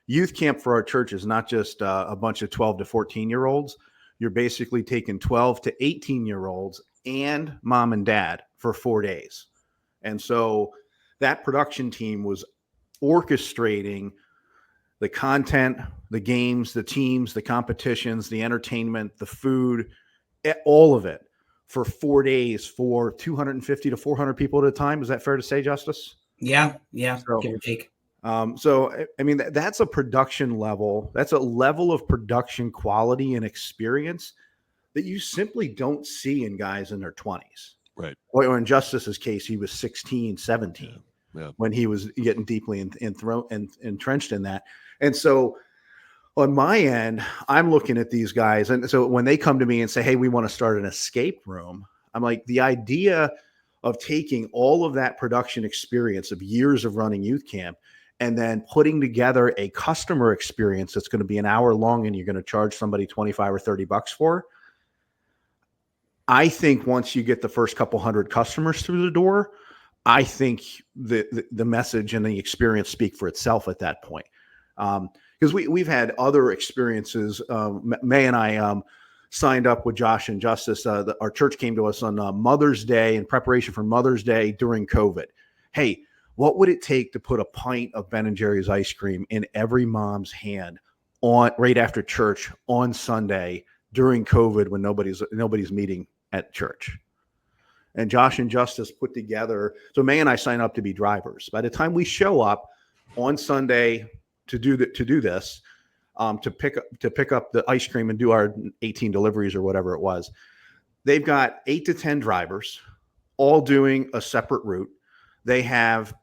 youth camp for our church is not just a bunch of 12 to 14-year-olds. You're basically taking 12 to 18-year-olds and mom and dad for 4 days. And so that production team was orchestrating the content, the games, the teams, the competitions, the entertainment, the food, all of it for 4 days for 250 to 400 people at a time. Is that fair to say, Justice? Yeah. So, give or take. So, I mean, that's a production level. That's a level of production quality and experience that you simply don't see in guys in their 20s. Right. Or in Justice's case, he was 16, 17 when he was getting deeply entrenched in that. And so on my end, I'm looking at these guys. And so when they come to me and say, hey, we want to start an escape room, I'm like, the idea of taking all of that production experience of years of running youth camp and then putting together a customer experience that's going to be an hour long and you're going to charge somebody $25 or $30 for. I think once you get the first couple hundred customers through the door, I think the message and the experience speak for itself at that point. Because we've had other experiences. May and I signed up with Josh and Justice. Our church came to us on Mother's Day in preparation for Mother's Day during COVID. Hey, what would it take to put a pint of Ben & Jerry's ice cream in every mom's hand right after church on Sunday during COVID when nobody's meeting at church. And Josh and Justice put together, so May and I sign up to be drivers. By the time we show up on Sunday to do this, to pick up the ice cream and do our 18 deliveries or whatever it was, they've got 8 to 10 drivers all doing a separate route. They have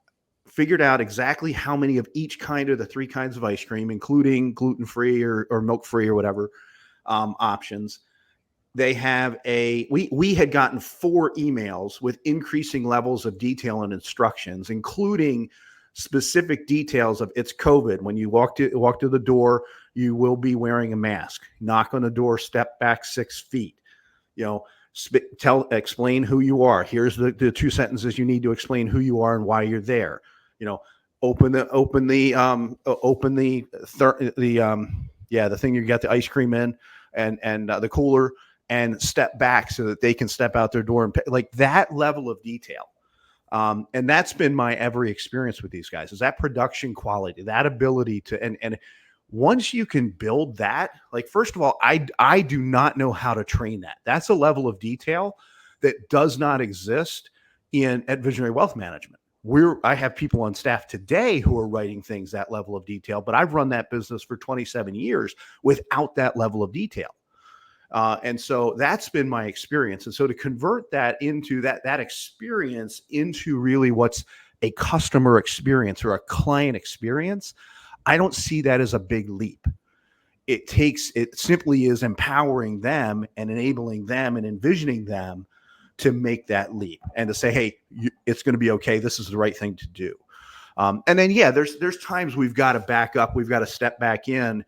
figured out exactly how many of each kind of the 3 kinds of ice cream, including gluten-free or milk-free or whatever options. They have we had gotten 4 emails with increasing levels of detail and instructions, including specific details of it's COVID. When you walk to the door, you will be wearing a mask. Knock on the door, step back 6 feet. Explain who you are. Here's the 2 sentences you need to explain who you are and why you're there. Open the thing you got the ice cream in and the cooler, and step back so that they can step out their door and pay. Like that level of detail. And that's been my every experience with these guys, is that production quality, that ability to, and once you can build that, like, first of all, I do not know how to train that. That's a level of detail that does not exist at Visionary Wealth Management. I have people on staff today who are writing things that level of detail, but I've run that business for 27 years without that level of detail. And so that's been my experience. And so to convert that into that experience into really what's a customer experience or a client experience, I don't see that as a big leap. It simply is empowering them and enabling them and envisioning them to make that leap and to say, hey, it's going to be okay. This is the right thing to do. And then, there's times we've got to back up. We've got to step back in.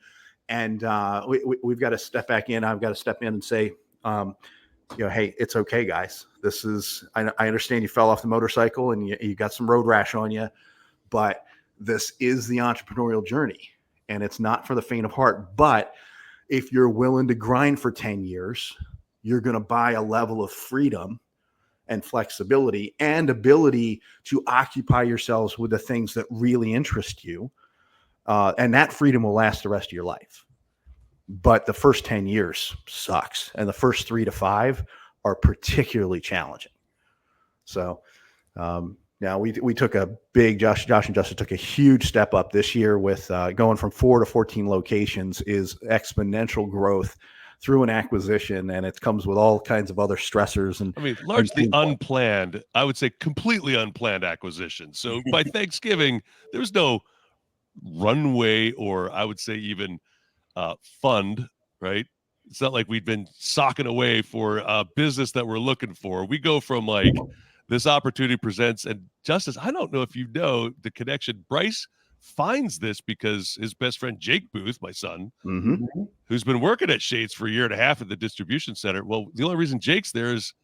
And we've got to step back in. I've got to step in and say, hey, it's okay, guys. I understand you fell off the motorcycle and you got some road rash on you, but this is the entrepreneurial journey, and it's not for the faint of heart. But if you're willing to grind for 10 years, you're going to buy a level of freedom and flexibility and ability to occupy yourselves with the things that really interest you. And that freedom will last the rest of your life. But the first 10 years sucks. And the first 3 to 5 are particularly challenging. So now we took a big, Josh and Justin took a huge step up this year with going from 4 to 14 locations is exponential growth through an acquisition. And it comes with all kinds of other stressors. And largely unplanned, I would say completely unplanned acquisition. So by Thanksgiving, there's no runway, or I would say even fund, right? It's not like we'd been socking away for a business that we're looking for. We go from like, this opportunity presents, and Justice, I don't know if you know the connection. Bryce finds this because his best friend Jake Booth, my son, who's been working at Shades for a year and a half at the distribution center. Well, the only reason Jake's there is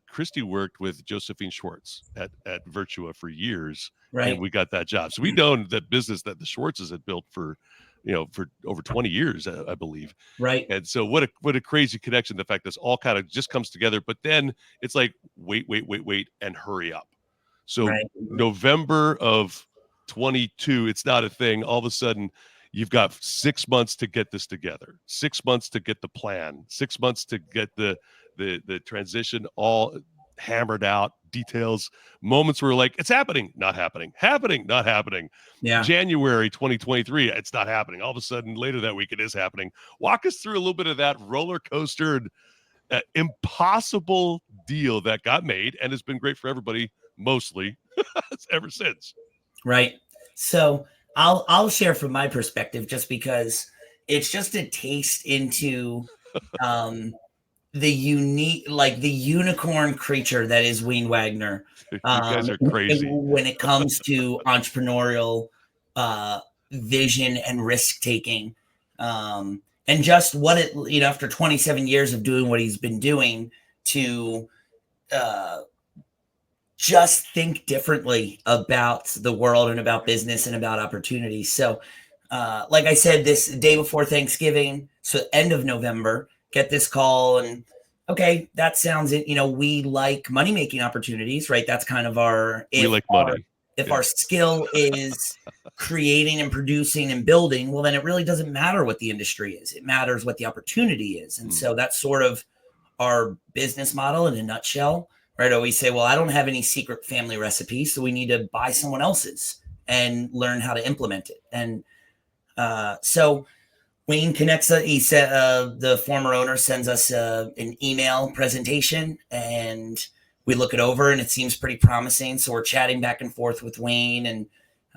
Christy worked with Josephine Schwartz at Virtua for years, right? And we got that job. So we know that business that the Schwartzes had built for over 20 years, I believe. Right. And so what a crazy connection. The fact this all kind of just comes together, but then it's like, wait, and hurry up. So November of 22, it's not a thing. All of a sudden you've got 6 months to get this together, 6 months to get the plan, 6 months to get the transition all hammered out, details, moments where like, it's happening, not happening, not happening. Yeah. January 2023, it's not happening. All of a sudden later that week, it is happening. Walk us through a little bit of that roller coaster and impossible deal that got made and has been great for everybody, mostly ever since. Right. So I'll share from my perspective, just because it's just a taste into the unicorn creature that is Wayne Wagner. You guys are crazy when it comes to entrepreneurial vision and risk taking, and just what it, after 27 years of doing what he's been doing, to just think differently about the world and about business and about opportunities. So, like I said, this day before Thanksgiving, so end of November, get this call, and okay, that sounds it. We like money-making opportunities, right? That's kind of we like money. If our skill is creating and producing and building, well, then it really doesn't matter what the industry is. It matters what the opportunity is. And so that's sort of our business model in a nutshell, right? I always say, well, I don't have any secret family recipes, so we need to buy someone else's and learn how to implement it. And so Wayne connects us. He said the former owner sends us an email presentation, and we look it over, and it seems pretty promising. So we're chatting back and forth with Wayne, and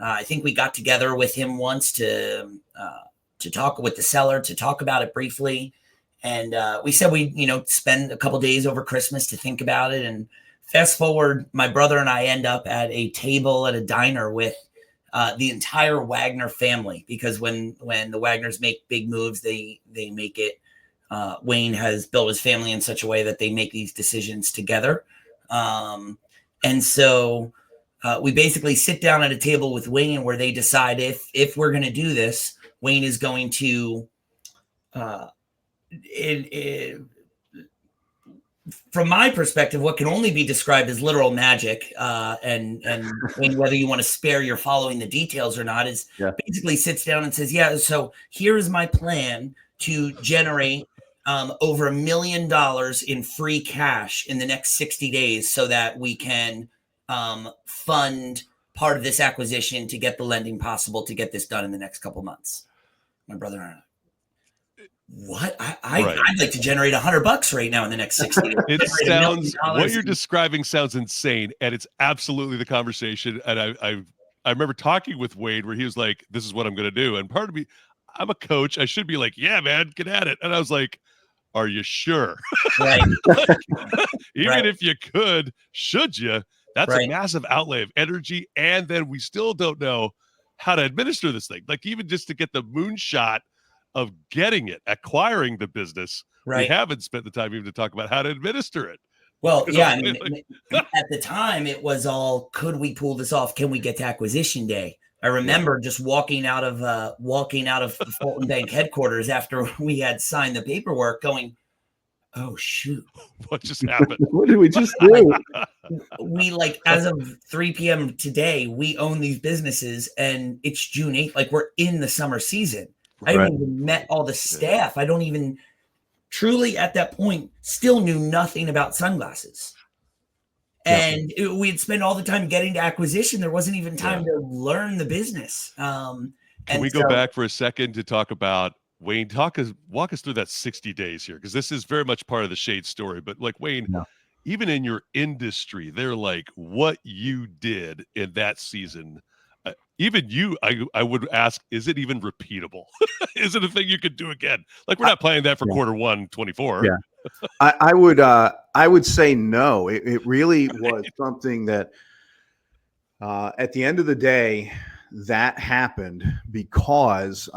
I think we got together with him once to talk with the seller, to talk about it briefly. And we said we, spend a couple days over Christmas to think about it. And fast forward, my brother and I end up at a table at a diner with the entire Wagner family, because when the Wagners make big moves, they make it. Wayne has built his family in such a way that they make these decisions together. And so we basically sit down at a table with Wayne where they decide if we're going to do this, Wayne is going to, from my perspective, what can only be described as literal magic, and Wayne, whether you want to spare your following the details or not, is basically sits down and says, so here is my plan to generate over $1 million in free cash in the next 60 days so that we can fund part of this acquisition to get the lending possible to get this done in the next couple months. My brother and I, what? I'd like to generate $100 right now in the next 60 days. It sounds, what you're describing sounds insane, and it's absolutely the conversation. And I remember talking with Wade where he was like, this is what I'm going to do. And part of me, I'm a coach. I should be like, yeah, man, get at it. And I was like, are you sure? Right. Even if you could, should you? That's a massive outlay of energy. And then we still don't know how to administer this thing. Like, even just to get the moonshot of getting it, acquiring the business, we haven't spent the time even to talk about how to administer it. Well, yeah, I mean, at the time it was all, could we pull this off? Can we get to acquisition day? I remember just walking out of the Fulton Bank headquarters after we had signed the paperwork going, oh, shoot. What just happened? What did we just do? We, as of 3 p.m. today, we own these businesses, and it's June 8th. Like, we're in the summer season. I haven't even met all the staff. I don't even truly at that point still knew nothing about sunglasses. And we'd spend all the time getting to acquisition. There wasn't even time to learn the business. Can we go back for a second to talk about Wayne? Walk us through that 60 days here, because this is very much part of the Shade story. But like, Wayne, even in your industry, they're like, what you did in that season, even you, I would ask, is it even repeatable? Is it a thing you could do again? Like, we're not planning that for quarter 1, 24. Yeah. I would say no. It really was something that at the end of the day, that happened because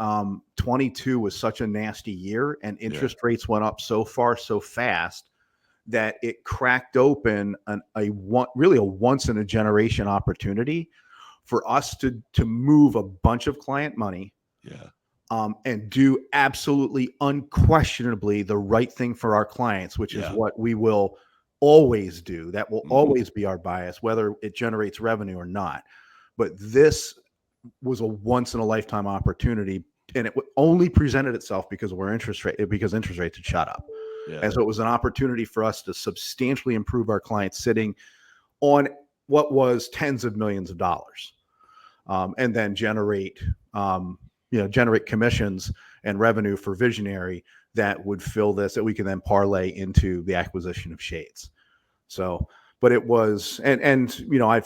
22 was such a nasty year, and interest rates went up so far so fast that it cracked open a once in a generation opportunity for us to move a bunch of client money. And do absolutely unquestionably the right thing for our clients, which is what we will always do. That will always be our bias, whether it generates revenue or not. But this was a once in a lifetime opportunity, and it only presented itself because interest rates had shot up. And so it was an opportunity for us to substantially improve our clients sitting on what was tens of millions of dollars, and then generate commissions and revenue for Visionary that would fill this, that we can then parlay into the acquisition of Shades. So, but it was, and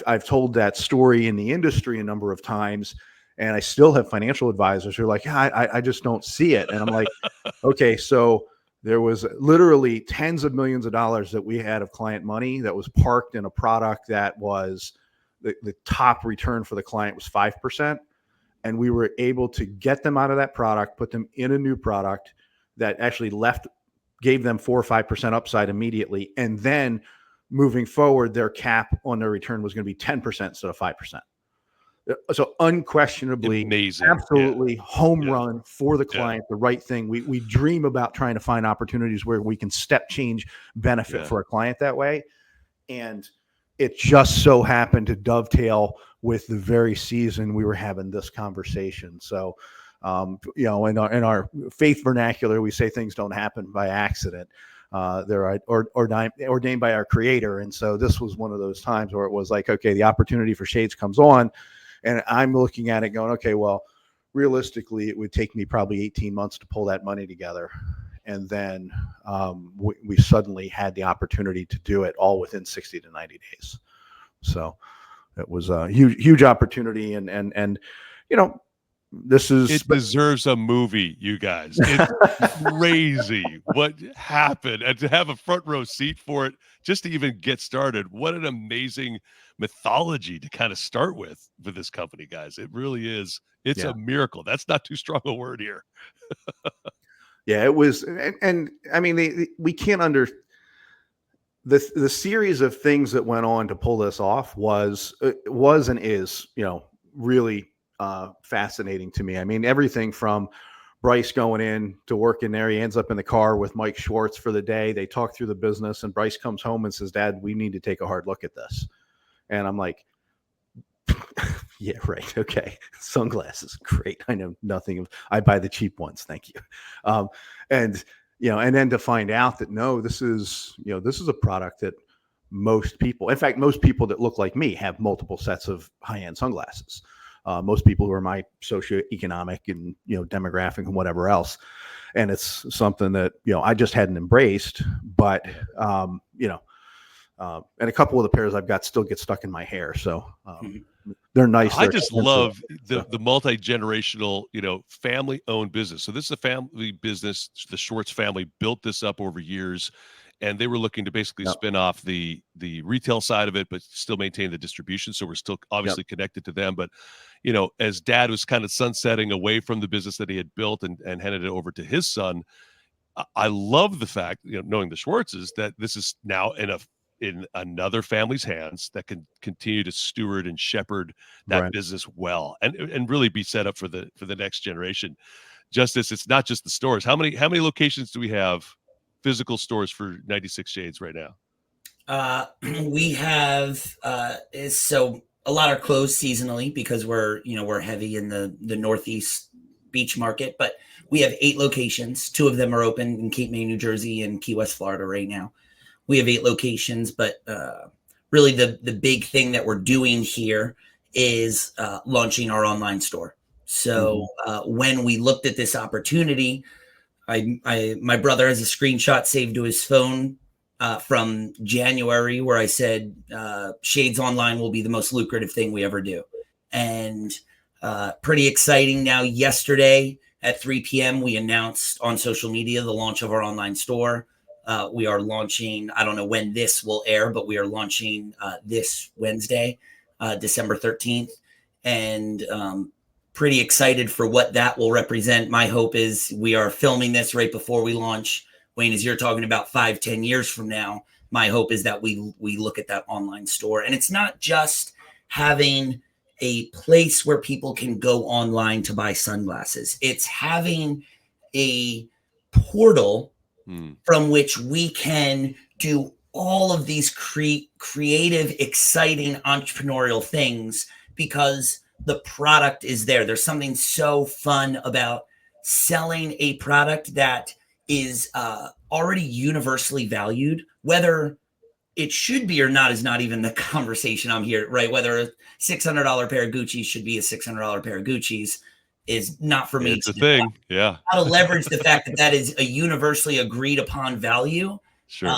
I've told that story in the industry a number of times, and I still have financial advisors who are like, I just don't see it. And I'm like, okay, so there was literally tens of millions of dollars that we had of client money that was parked in a product that was the top return for the client was 5%. And we were able to get them out of that product, put them in a new product that actually gave them 4 or 5% upside immediately. And then moving forward, their cap on their return was going to be 10% instead of 5%. So unquestionably, amazing. Absolutely home run for the client, the right thing. We dream about trying to find opportunities where we can step change benefit for a client that way. And it just so happened to dovetail with the very season we were having this conversation. So, in our faith vernacular, we say things don't happen by accident. They're ordained by our Creator. And so this was one of those times where it was like, okay, the opportunity for Shades comes on, and I'm looking at it going, okay, well, realistically, it would take me probably 18 months to pull that money together. And then we suddenly had the opportunity to do it all within 60 to 90 days. So it was a huge opportunity. And it deserves a movie, you guys. It's crazy what happened, and to have a front row seat for it just to even get started. What an amazing mythology to kind of start with for this company, guys. It really is. It's a miracle. That's not too strong a word here. Yeah, it was. And I mean, we can't the series of things that went on to pull this off was and is, really fascinating to me. I mean, everything from Bryce going in to work in there. He ends up in the car with Mike Schwartz for the day. They talk through the business, and Bryce comes home and says, "Dad, we need to take a hard look at this." And I'm like, yeah, right. Okay. Sunglasses. Great. I know nothing of, I buy the cheap ones. Thank you. And then to find out that, no, this is a product that most people that look like me have multiple sets of high-end sunglasses. Most people who are my socioeconomic and, demographic and whatever else. And it's something that, I just hadn't embraced, but, and a couple of the pairs I've got still get stuck in my hair. So, they're nice. I just love the multi-generational, family-owned business. So this is a family business. The Schwartz family built this up over years, and they were looking to basically spin off the retail side of it, but still maintain the distribution. So we're still obviously connected to them. But, as Dad was kind of sunsetting away from the business that he had built and handed it over to his son, I love the fact, knowing the Schwartzes, that this is now in another family's hands that can continue to steward and shepherd that business well, and really be set up for the next generation. Justice, it's not just the stores. How many locations do we have, physical stores for 96 Shades right now? We have so a lot are closed seasonally because we're heavy in the Northeast beach market, but we have 8 locations. 2 of them are open in Cape May, New Jersey, and Key West, Florida right now. We have 8 locations, but really the big thing that we're doing here is launching our online store. So when we looked at this opportunity, my brother has a screenshot saved to his phone from January where I said, Shades Online will be the most lucrative thing we ever do. And pretty exciting. Now, yesterday at 3 p.m., we announced on social media the launch of our online store. We are launching, I don't know when this will air, but we are launching this Wednesday, December 13th. And pretty excited for what that will represent. My hope is we are filming this right before we launch. Wayne, as you're talking about 5-10 years from now, my hope is that we look at that online store. And it's not just having a place where people can go online to buy sunglasses. It's having a portal from which we can do all of these creative, exciting, entrepreneurial things because the product is there. There's something so fun about selling a product that is already universally valued. Whether it should be or not is not even the conversation I'm here, right? Whether a $600 pair of Gucci's should be a $600 pair of Gucci's is not for me. It's a thing. Yeah. How to leverage the fact that is a universally agreed upon value. Sure.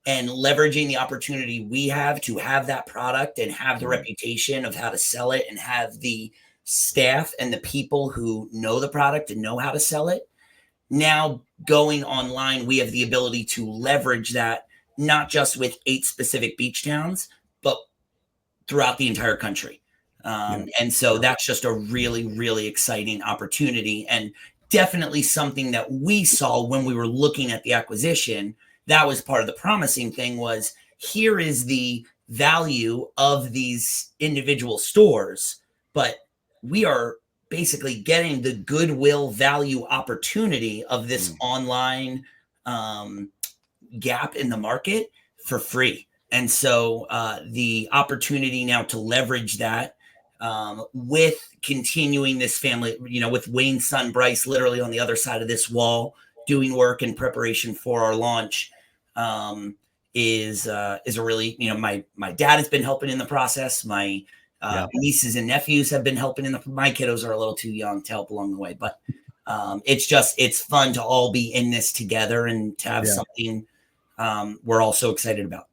And leveraging the opportunity we have to have that product and have the reputation of how to sell it and have the staff and the people who know the product and know how to sell it. Now going online, we have the ability to leverage that, not just with 8 specific beach towns, but throughout the entire country. And so that's just a really, really exciting opportunity, and definitely something that we saw when we were looking at the acquisition. That was part of the promising thing, was here is the value of these individual stores, but we are basically getting the goodwill value opportunity of this online gap in the market for free. And so the opportunity now to leverage that with continuing this family, with Wayne's son, Bryce, literally on the other side of this wall, doing work in preparation for our launch is a really, my dad has been helping in the process. My nieces and nephews have been helping my kiddos are a little too young to help along the way, but it's fun to all be in this together and to have something we're all so excited about.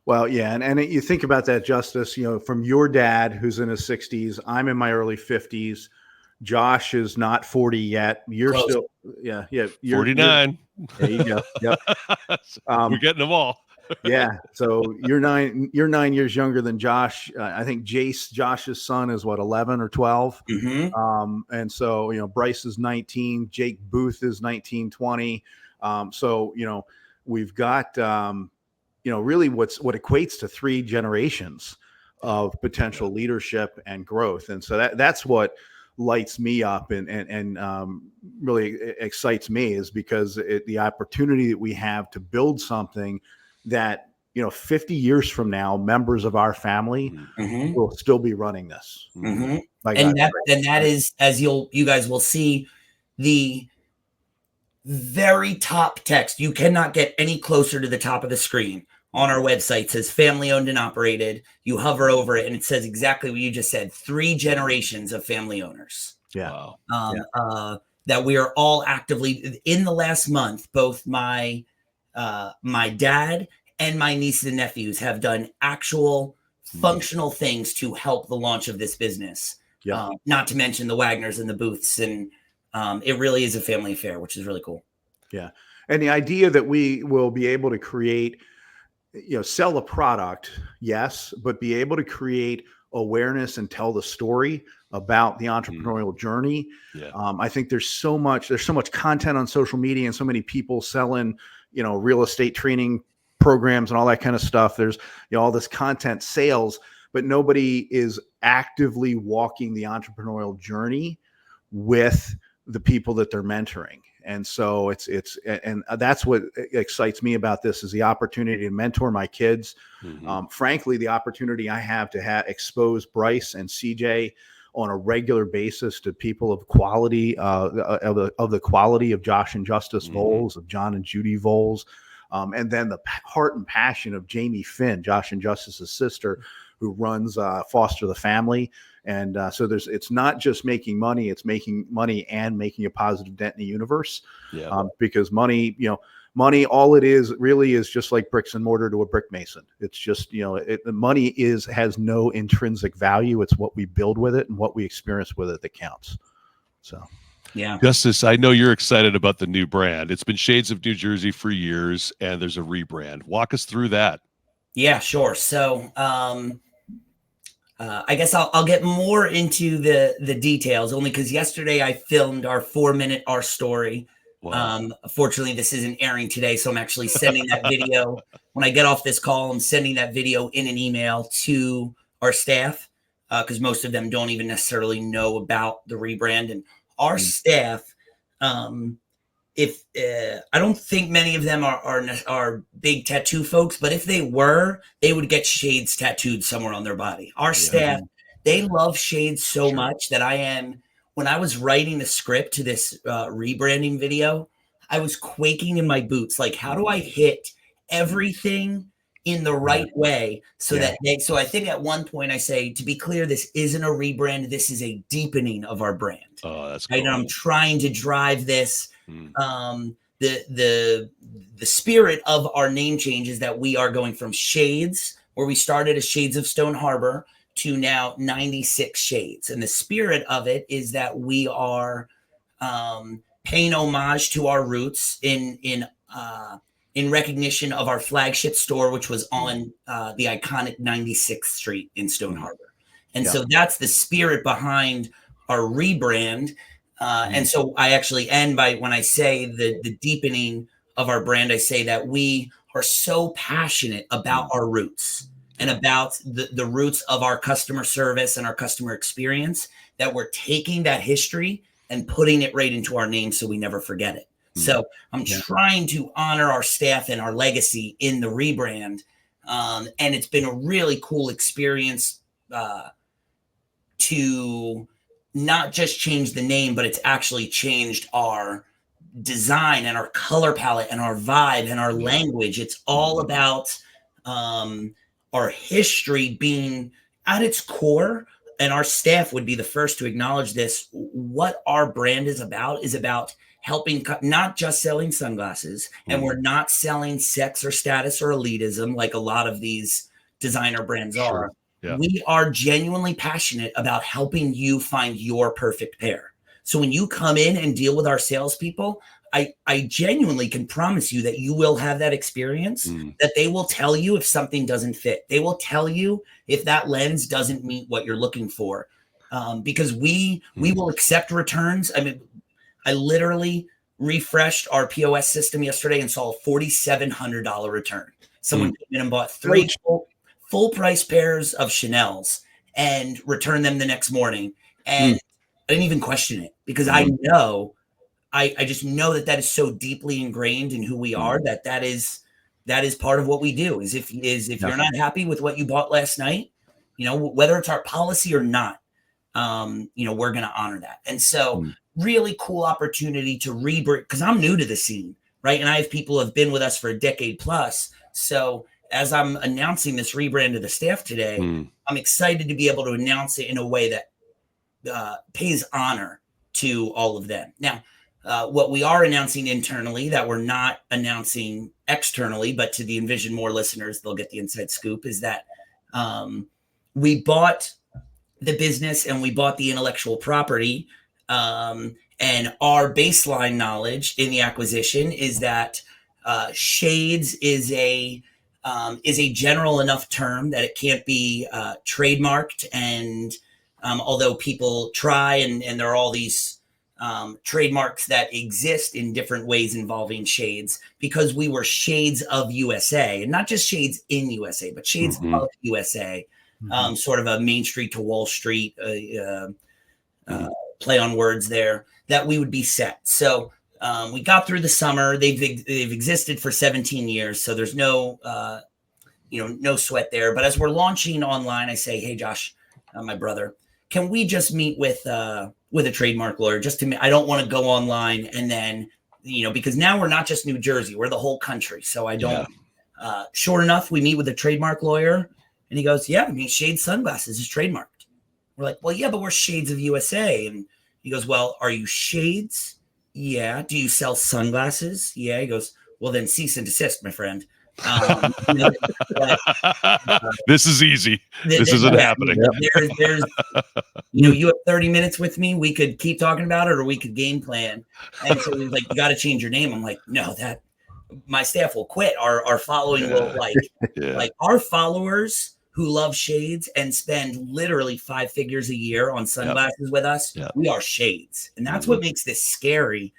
Well, yeah. And you think about that, Justice, from your dad, who's in his 60s, I'm in my early 50s. Josh is not 40 yet. You're Close. still, you're 49. There you go. Yep. We're getting them all. Yeah. So you're 9 years younger than Josh. I think Josh's son is what, 11 or 12. Mm-hmm. And so, Bryce is 19, Jake Booth is 19, 20. So, we've got, really what equates to 3 generations of potential leadership and growth. And so that's what lights me up and really excites me, is because the opportunity that we have to build something that, 50 years from now, members of our family will still be running this. Mm-hmm. And that is, as you guys will see, the very top text. You cannot get any closer to the top of the screen on our website. It says family owned and operated. You hover over it and it says exactly what you just said. 3 generations of family owners. Yeah. That we are all actively in the last month. Both my dad and my nieces and nephews have done actual functional things to help the launch of this business. Yeah. Not to mention the Wagners and the Booths. And it really is a family affair, which is really cool. Yeah. And the idea that we will be able to create, sell a product, yes, but be able to create awareness and tell the story about the entrepreneurial journey. Yeah. I think there's so much content on social media and so many people selling, real estate training programs and all that kind of stuff. There's all this content sales, but nobody is actively walking the entrepreneurial journey with the people that they're mentoring. And so and that's what excites me about this, is the opportunity to mentor my kids. Frankly, the opportunity I have to expose Bryce and CJ on a regular basis to people of quality, of the quality of Josh and Justice Volz, of John and Judy Volz, and then the heart and passion of Jamie Finn, Josh and Justice's sister, who runs Foster the Family. And so it's not just making money, it's making money and making a positive dent in the universe. Because money, all it is really is just like bricks and mortar to a brick mason. It's just, the money has no intrinsic value. It's what we build with it and what we experience with it that counts. So. Yeah. Justice, I know you're excited about the new brand. It's been Shades of New Jersey for years, and there's a rebrand. Walk us through that. Yeah, sure. So, I guess I'll get more into the details, only because yesterday I filmed our 4-minute Our Story. Wow. Fortunately, this isn't airing today, so I'm actually sending that video. When I get off this call, I'm sending that video in an email to our staff, because most of them don't even necessarily know about the rebrand. And our staff, if I don't think many of them are big tattoo folks, but if they were, they would get shades tattooed somewhere on their body. Our staff, they love shades so much that when I was writing the script to this rebranding video, I was quaking in my boots. Like, how do I hit everything in the right way so I think at one point I say, to be clear, this isn't a rebrand. This is a deepening of our brand. Oh, that's cool. And I'm trying to drive this. The spirit of our name change is that we are going from Shades, where we started as Shades of Stone Harbor, to now 96 Shades. And the spirit of it is that we are paying homage to our roots in recognition of our flagship store, which was on the iconic 96th Street in Stone Harbor. And so that's the spirit behind our rebrand. And so I actually end by, when I say the deepening of our brand, I say that we are so passionate about our roots and about the roots of our customer service and our customer experience, that we're taking that history and putting it right into our name so we never forget it. So I'm trying to honor our staff and our legacy in the rebrand. And it's been a really cool experience to not just change the name, but it's actually changed our design and our color palette and our vibe and our language. It's all about our history being at its core. And our staff would be the first to acknowledge this. What our brand is about helping, not just selling sunglasses, and we're not selling sex or status or elitism like a lot of these designer brands are. Yeah. We are genuinely passionate about helping you find your perfect pair. So when you come in and deal with our salespeople, I genuinely can promise you that you will have that experience, that they will tell you if something doesn't fit. They will tell you if that lens doesn't meet what you're looking for, because we will accept returns. I mean, I literally refreshed our POS system yesterday and saw a $4,700 return. Someone came in and bought 3 full price pairs of Chanel's and returned them the next morning. And I didn't even question it, because I know, I just know that is so deeply ingrained in who we are, that is part of what we do. Is if you're not happy with what you bought last night, whether it's our policy or not, we're going to honor that. And so really cool opportunity to rebirth, because I'm new to the scene, right? And I have people who have been with us for a decade plus. So as I'm announcing this rebrand to the staff today, I'm excited to be able to announce it in a way that pays honor to all of them. Now, what we are announcing internally that we're not announcing externally, but to the Envizion More listeners, they'll get the inside scoop, is that we bought the business and we bought the intellectual property. And our baseline knowledge in the acquisition is that shades is a general enough term that it can't be trademarked. And although people try, and there are all these trademarks that exist in different ways involving shades, because we were Shades of USA, and not just Shades in USA, but Shades of USA, sort of a Main Street to Wall Street play on words there, that we would be set. So we got through the summer. They've existed for 17 years, so there's no no sweat there. But as we're launching online, I say, hey, Josh, my brother, can we just meet with a trademark lawyer just to, I don't want to go online and then, because now we're not just New Jersey, we're the whole country. So I don't, sure enough, we meet with a trademark lawyer and he goes, yeah, I mean, Shades sunglasses is trademarked. We're like, well, yeah, but we're Shades of USA. And he goes, well, are you Shades? Yeah. Do you sell sunglasses? Yeah. He goes, well, then cease and desist, my friend. This is easy. This isn't happening. There's you have 30 minutes with me. We could keep talking about it, or we could game plan. And so he's like, you got to change your name. I'm like, no, that my staff will quit. Our following will like our followers who love Shades and spend literally 5 figures a year on sunglasses with us. We are Shades, and that's what makes this scary.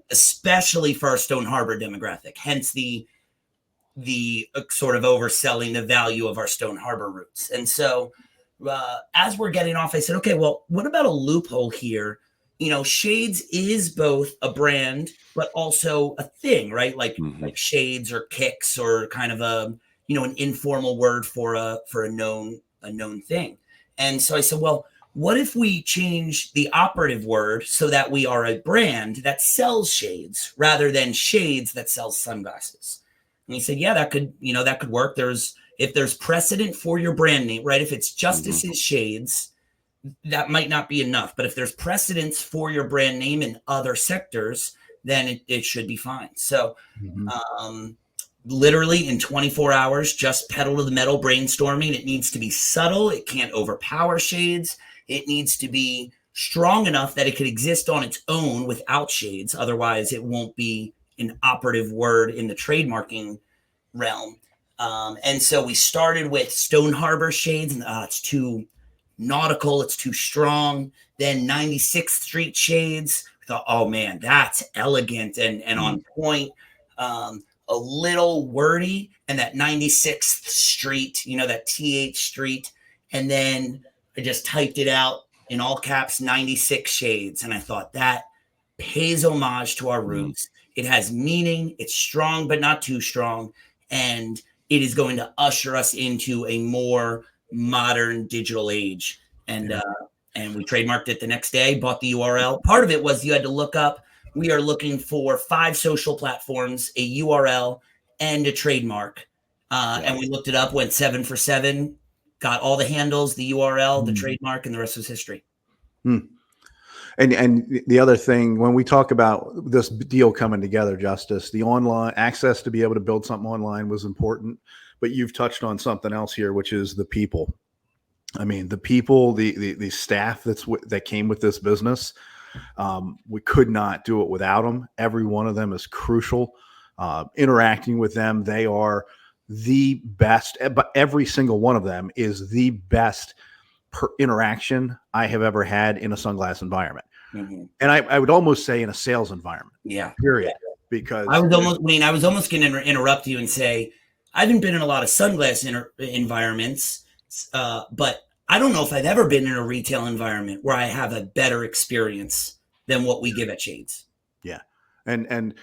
Especially for our Stone Harbor demographic. Hence the sort of overselling the value of our Stone Harbor roots. And so as we're getting off, I said, okay, well, what about a loophole here? Shades is both a brand, but also a thing, right? Like shades or kicks, or kind of a, an informal word for a known thing. And so I said, well, what if we change the operative word so that we are a brand that sells shades rather than Shades that sells sunglasses? And he said, yeah, that could work. If there's precedent for your brand name, right? If it's Justice's Shades, that might not be enough. But if there's precedence for your brand name in other sectors, then it should be fine. So literally in 24 hours, just pedal to the metal brainstorming. It needs to be subtle. It can't overpower Shades. It needs to be strong enough that it could exist on its own without Shades. Otherwise, it won't be an operative word in the trademarking realm. And so we started with Stone Harbor Shades, and it's too nautical, it's too strong. Then 96th Street Shades. We thought, oh man, that's elegant and on point. A little wordy, and that 96th Street, that TH Street. And then I just typed it out in all caps, 96 Shades. And I thought that pays homage to our roots. It has meaning. It's strong, but not too strong. And it is going to usher us into a more modern digital age. And we trademarked it the next day, bought the URL. Part of it was you had to look up we are looking for 5 social platforms, a URL, and a trademark. And we looked it up, went 7 for 7, got all the handles, the URL, the trademark, and the rest was history. And the other thing, when we talk about this deal coming together, Justice, the online access to be able to build something online was important, but you've touched on something else here, which is the people. I mean, the people, the staff that came with this business, we could not do it without them. Every one of them is crucial. Interacting with them, they are the best, but every single one of them is the best interaction I have ever had in a sunglass environment. And I would almost say in a sales environment. Yeah. Period. Because I was almost going to interrupt you and say, I haven't been in a lot of sunglass environments, but I don't know if I've ever been in a retail environment where I have a better experience than what we give at Shades. Yeah. And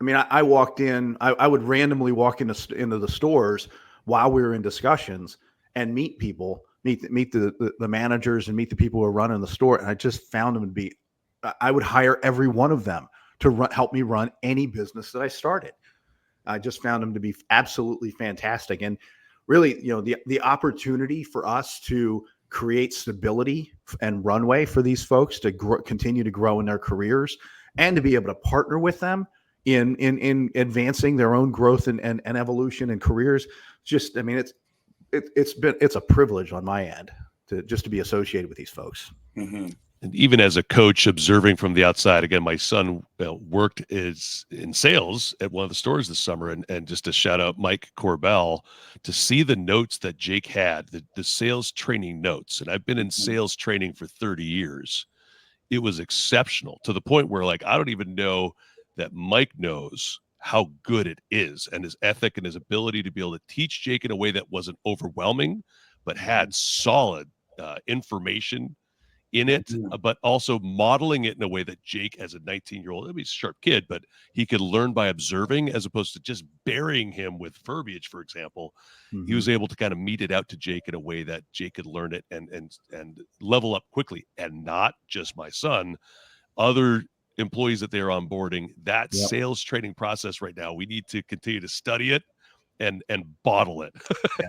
I mean, I walked in, I would randomly walk into the stores while we were in discussions and meet people, meet the managers and meet the people who are running the store. And I just found them to be, I would hire every one of them to help me run any business that I started. I just found them to be absolutely fantastic. And really, the opportunity for us to create stability and runway for these folks to continue to grow in their careers and to be able to partner with them in advancing their own growth and evolution and careers. Just, I mean, it's a privilege on my end to be associated with these folks. And even as a coach observing from the outside, again, my son worked in sales at one of the stores this summer, and just to shout out Mike Corbell, to see the notes that Jake had, the sales training notes, and I've been in sales training for 30 years. It was exceptional to the point where, like, I don't even know that Mike knows how good it is, and his ethic and his ability to be able to teach Jake in a way that wasn't overwhelming, but had solid information in it, but also modeling it in a way that Jake, as a 19-year-old, he's a sharp kid, but he could learn by observing as opposed to just burying him with verbiage, for example. He was able to kind of mete it out to Jake in a way that Jake could learn it and level up quickly. And not just my son, other employees that they're onboarding, that sales training process right now, we need to continue to study it and bottle it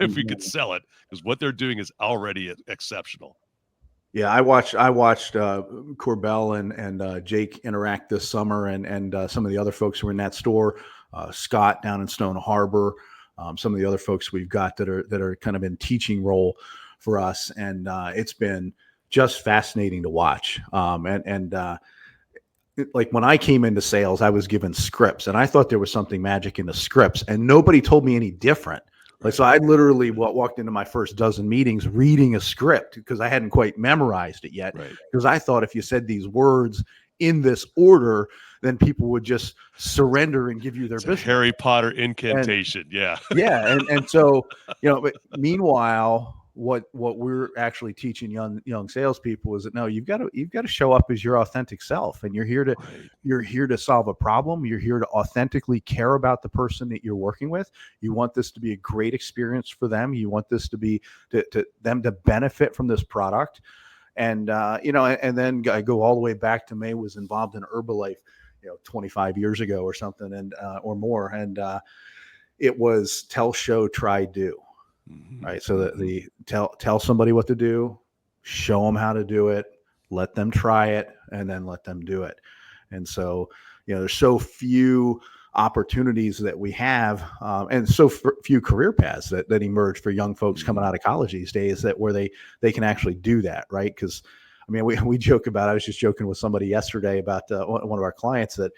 if we could sell it, because what they're doing is already exceptional. Yeah, I watched Corbell and Jake interact this summer, and some of the other folks who were in that store, Scott down in Stone Harbor, some of the other folks we've got that are kind of in teaching role for us, and it's been just fascinating to watch. Like when I came into sales, I was given scripts, and I thought there was something magic in the scripts, and nobody told me any different. Like, so I literally walked into my first dozen meetings reading a script because I hadn't quite memorized it yet. Because I thought if you said these words in this order, then people would just surrender and give you their business. Harry Potter incantation. And so, but meanwhile, what we're actually teaching young salespeople is that no, you've got to show up as your authentic self, and you're here to solve a problem. You're here to authentically care about the person that you're working with. You want this to be a great experience for them. You want this to be to them to benefit from this product. And and then I go all the way back to May was involved in Herbalife, 25 years ago or something, and or more. And it was tell, show, try, do. Right. So the tell somebody what to do, show them how to do it, let them try it, and then let them do it. And so, there's so few opportunities that we have, and so few career paths that emerge for young folks coming out of college these days that where they can actually do that. Right. Because I mean, we joke about, I was just joking with somebody yesterday about one of our clients that,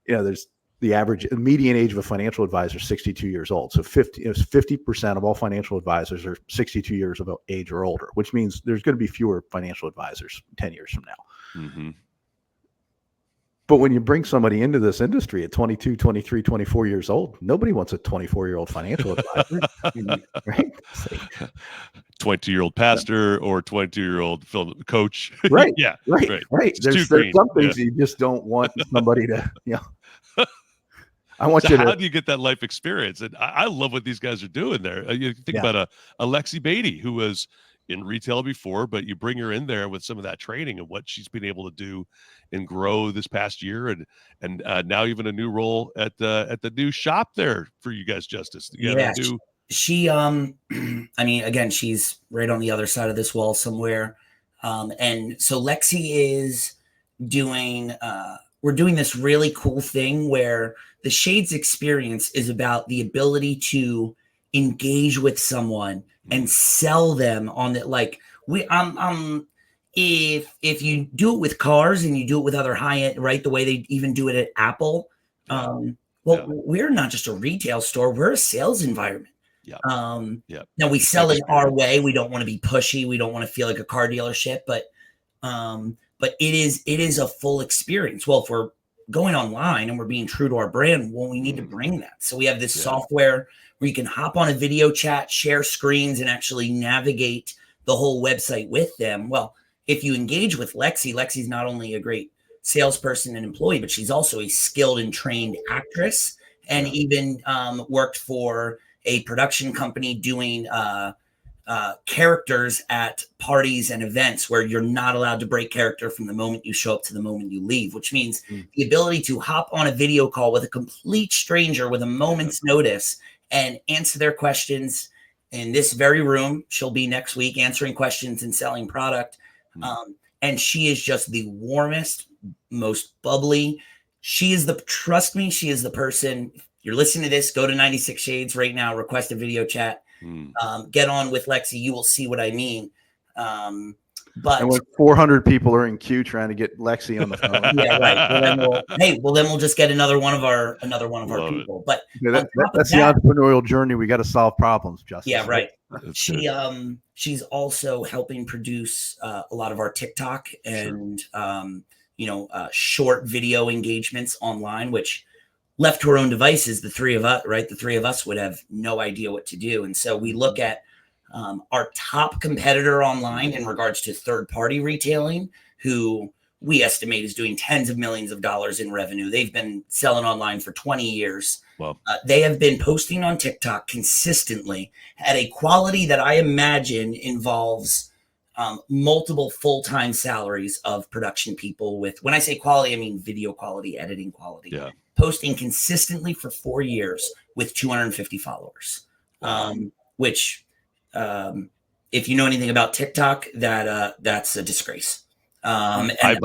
there's the median age of a financial advisor is 62 years old. So 50% of all financial advisors are 62 years of age or older, which means there's going to be fewer financial advisors 10 years from now. But when you bring somebody into this industry at 22, 23, 24 years old, nobody wants a 24-year-old financial advisor, right? 22-year-old pastor or 22-year-old coach. Right. Right. There's some things you just don't want somebody to, I want you to. How do you get that life experience? And I love what these guys are doing there. You think about a Alexi Beatty, who was in retail before, but you bring her in there with some of that training and what she's been able to do and grow this past year, and now even a new role at the new shop there for you guys, Justice. You got Yeah, a new. she I mean, again, she's right on the other side of this wall somewhere. And so Lexi is doing we're doing this really cool thing where the Shades experience is about the ability to engage with someone and sell them on the, like, if you do it with cars and you do it with other high end, right, the way they even do it at Apple. We're not just a retail store, we're a sales environment. Now we sell it our way. We don't want to be pushy. We don't want to feel like a car dealership, but it is a full experience. Well, if we're going online and we're being true to our brand, well, we need to bring that. So we have this software where you can hop on a video chat, share screens, and actually navigate the whole website with them. Well, if you engage with Lexi's not only a great salesperson and employee, but she's also a skilled and trained actress, and even worked for a production company doing characters at parties and events where you're not allowed to break character from the moment you show up to the moment you leave, which means the ability to hop on a video call with a complete stranger with a moment's notice and answer their questions in this very room. She'll be next week answering questions and selling product. And she is just the warmest, most bubbly. Trust me, she is the person. If you're listening to this, go to 96 Shades right now, request a video chat, get on with Lexi. You will see what I mean. But and when 400 people are in queue trying to get Lexi on the phone. Yeah, right. Well, then we'll just get another one of our people. But that's the entrepreneurial journey. We got to solve problems, Justice. Yeah, right. She's also helping produce a lot of our TikTok and short video engagements online, which left to our own devices, the three of us would have no idea what to do. And so we look at our top competitor online in regards to third-party retailing, who we estimate is doing tens of millions of dollars in revenue. They've been selling online for 20 years. Wow. They have been posting on TikTok consistently at a quality that I imagine involves multiple full-time salaries of production people. When I say quality, I mean video quality, editing quality. Yeah. Posting consistently for 4 years with 250 followers, which if you know anything about TikTok, that's a disgrace. I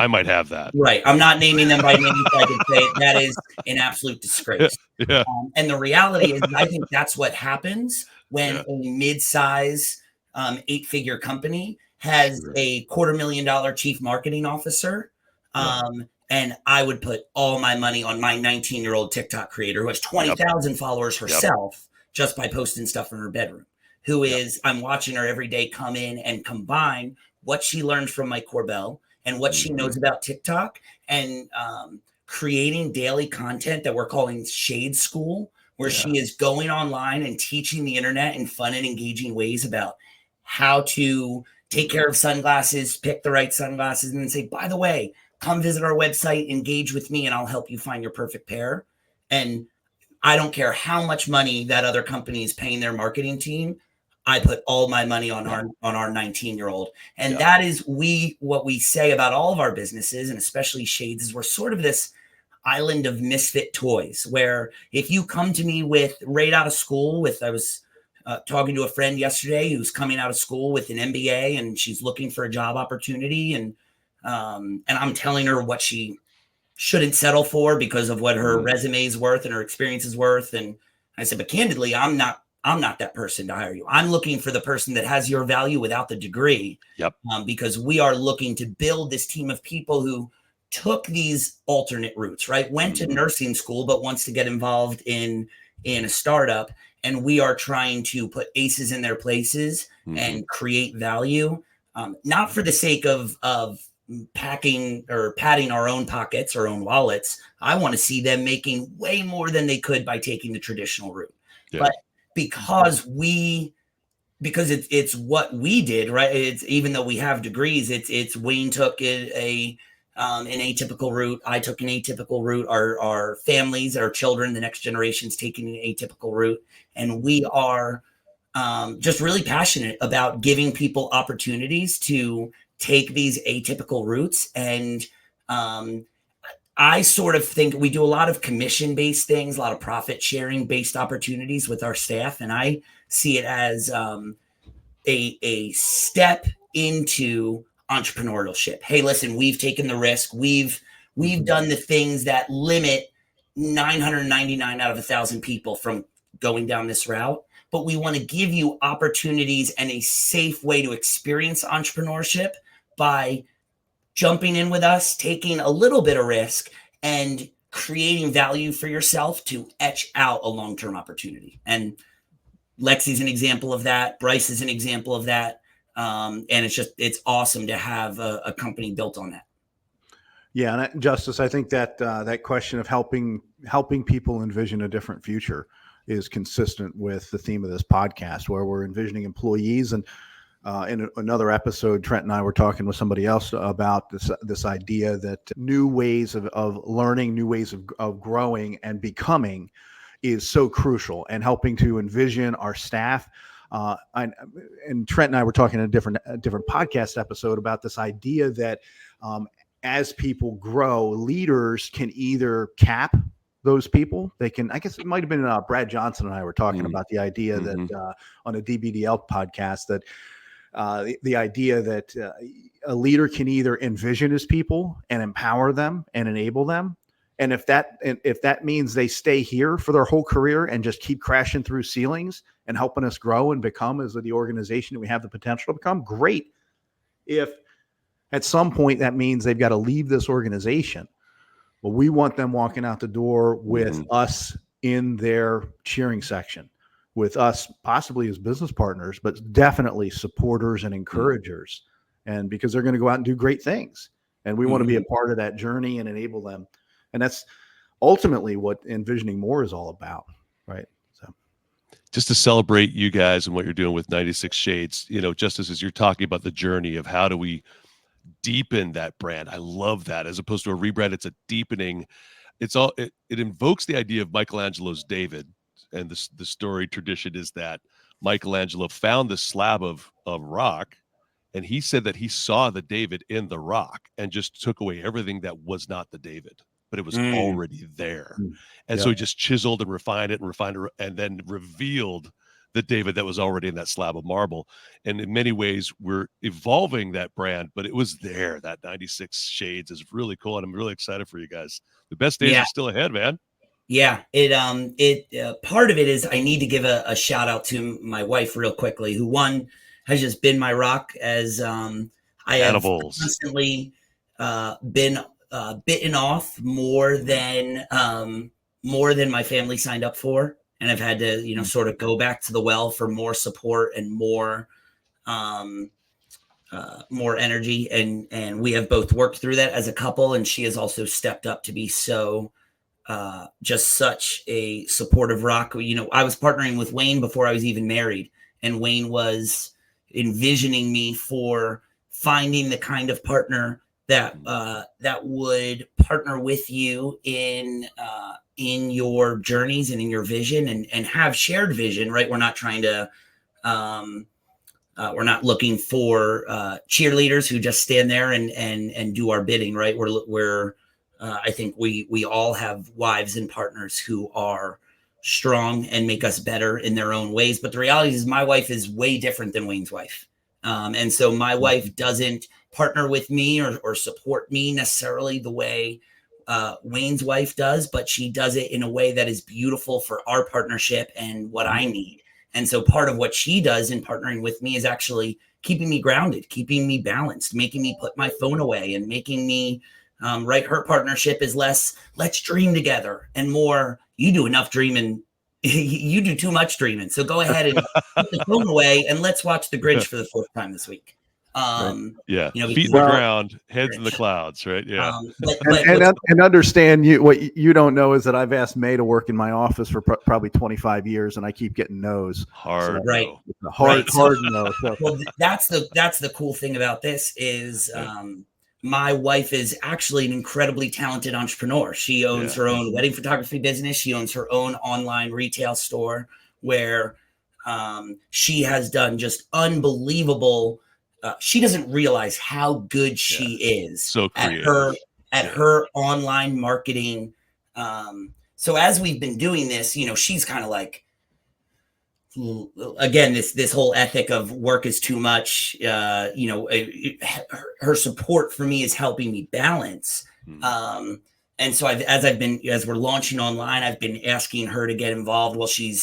might have that. Right. I'm not naming them by name, so I can say that is an absolute disgrace. Yeah. And the reality is, I think that's what happens when a mid-size 8-figure company has a $250,000 chief marketing officer. And I would put all my money on my 19-year-old TikTok creator who has 20,000 followers herself just by posting stuff in her bedroom, who is, I'm watching her every day come in and combine what she learned from Mike Corbell and what she knows about TikTok, and creating daily content that we're calling Shade School, where she is going online and teaching the internet in fun and engaging ways about how to take care of sunglasses, pick the right sunglasses, and then say, by the way, come visit our website, engage with me, and I'll help you find your perfect pair. And I don't care how much money that other company is paying their marketing team. I put all my money on our 19-year-old. And that is what we say about all of our businesses, and especially Shades, is we're sort of this island of misfit toys, where if you come to me with right out of school I was talking to a friend yesterday who's coming out of school with an MBA, and she's looking for a job opportunity. And I'm telling her what she shouldn't settle for because of what her resume is worth and her experience is worth. And I said, but candidly, I'm not that person to hire you. I'm looking for the person that has your value without the degree. Because we are looking to build this team of people who took these alternate routes, right? Went to nursing school, but wants to get involved in a startup. And we are trying to put aces in their places and create value, not for the sake of packing or padding our own pockets, our own wallets. I want to see them making way more than they could by taking the traditional route. But because it's what we did, right? It's, even though we have degrees, it's Wayne took an atypical route. I took an atypical route. Our families, our children, the next generation's taking an atypical route. And we are just really passionate about giving people opportunities to take these atypical routes. And I sort of think we do a lot of commission-based things, a lot of profit sharing-based opportunities with our staff. And I see it as a step into entrepreneurship. Hey, listen, we've taken the risk. We've done the things that limit 999 out of 1,000 people from going down this route. But we want to give you opportunities and a safe way to experience entrepreneurship by jumping in with us, taking a little bit of risk, and creating value for yourself to etch out a long-term opportunity. And Lexi's an example of that. Bryce is an example of that. And it's awesome to have a company built on that. Yeah. And Justice, I think that that question of helping people envision a different future is consistent with the theme of this podcast, where we're envisioning employees. And in another episode, Trent and I were talking with somebody else about this idea that new ways of learning, new ways of growing and becoming is so crucial, and helping to envision our staff. And Trent and I were talking in a different podcast episode about this idea that as people grow, leaders can either cap those people. They can, I guess it might've been Brad Johnson and I were talking about the idea that on a DBDL podcast, that the idea that a leader can either envision his people and empower them and enable them. And if that means they stay here for their whole career and just keep crashing through ceilings and helping us grow and become as the organization that we have the potential to become, great. If at some point that means they've got to leave this organization, well, we want them walking out the door with us in their cheering section, with us possibly as business partners, but definitely supporters and encouragers. And because they're going to go out and do great things. And we want to be a part of that journey and enable them. And that's ultimately what Envisioning More is all about, right? So, just to celebrate you guys and what you're doing with 96 Shades, Justice, as you're talking about the journey of how do we deepen that brand. I love that. As opposed to a rebrand, it's a deepening. It invokes the idea of Michelangelo's David. And the story tradition is that Michelangelo found this slab of rock, and he said that he saw the David in the rock and just took away everything that was not the David, but it was already there. And so he just chiseled and refined it, and then revealed the David that was already in that slab of marble. And in many ways, we're evolving that brand, but it was there. That 96 Shades is really cool, and I'm really excited for you guys. The best days are still ahead, man. Yeah, part of it is I need to give a shout out to my wife real quickly, who has just been my rock, as I have constantly been bitten off more than my family signed up for, and I've had to sort of go back to the well for more support and more energy, and we have both worked through that as a couple, and she has also stepped up to be just such a supportive rock. I was partnering with Wayne before I was even married, and Wayne was envisioning me for finding the kind of partner that would partner with you in your journeys and in your vision, and have shared vision, right? We're not trying to, we're not looking for cheerleaders who just stand there and do our bidding, right? We're I think we all have wives and partners who are strong and make us better in their own ways. But the reality is my wife is way different than Wayne's wife. And so my wife doesn't partner with me or support me necessarily the way Wayne's wife does, but she does it in a way that is beautiful for our partnership and what I need. And so part of what she does in partnering with me is actually keeping me grounded, keeping me balanced, making me put my phone away, and making me right. Her partnership is less, let's dream together, and more, you do enough dreaming. You do too much dreaming. So go ahead and put the phone away, and let's watch The Grinch for the fourth time this week. Feet in the ground, heads in the clouds, right? Yeah. And understand what you don't know is that I've asked May to work in my office for probably 25 years, and I keep getting no's. Hard, right? No. Hard no. So. Well, that's the cool thing about this is my wife is actually an incredibly talented entrepreneur. She owns her own wedding photography business. She owns her own online retail store where She has done just unbelievable. She doesn't realize how good she is so creative at her online marketing. So as we've been doing this, she's kind of like, again, this whole ethic of work is too much. Her support for me is helping me balance. And so as we're launching online, I've been asking her to get involved. Well, she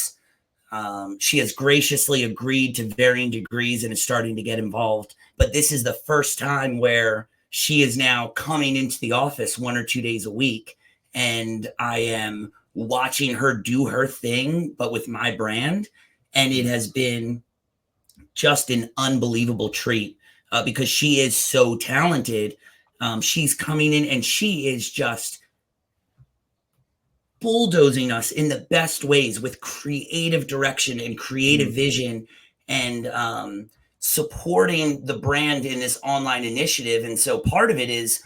has graciously agreed to varying degrees and is starting to get involved. But this is the first time where she is now coming into the office 1 or 2 days a week. And I am watching her do her thing, but with my brand. And it has been just an unbelievable treat because she is so talented. She's coming in and she is just bulldozing us in the best ways with creative direction and creative vision and supporting the brand in this online initiative. And so part of it is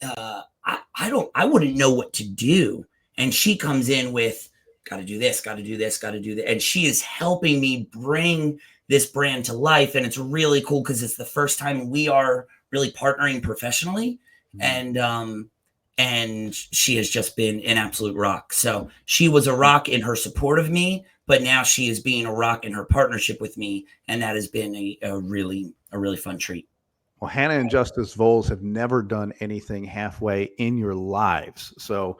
I wouldn't know what to do. And she comes in with, got to do this, got to do this, got to do that. And she is helping me bring this brand to life. And it's really cool because it's the first time we are really partnering professionally. And she has just been an absolute rock. So she was a rock in her support of me, but now she is being a rock in her partnership with me. And that has been a really fun treat. Well, Hannah and Justice Volz have never done anything halfway in your lives. So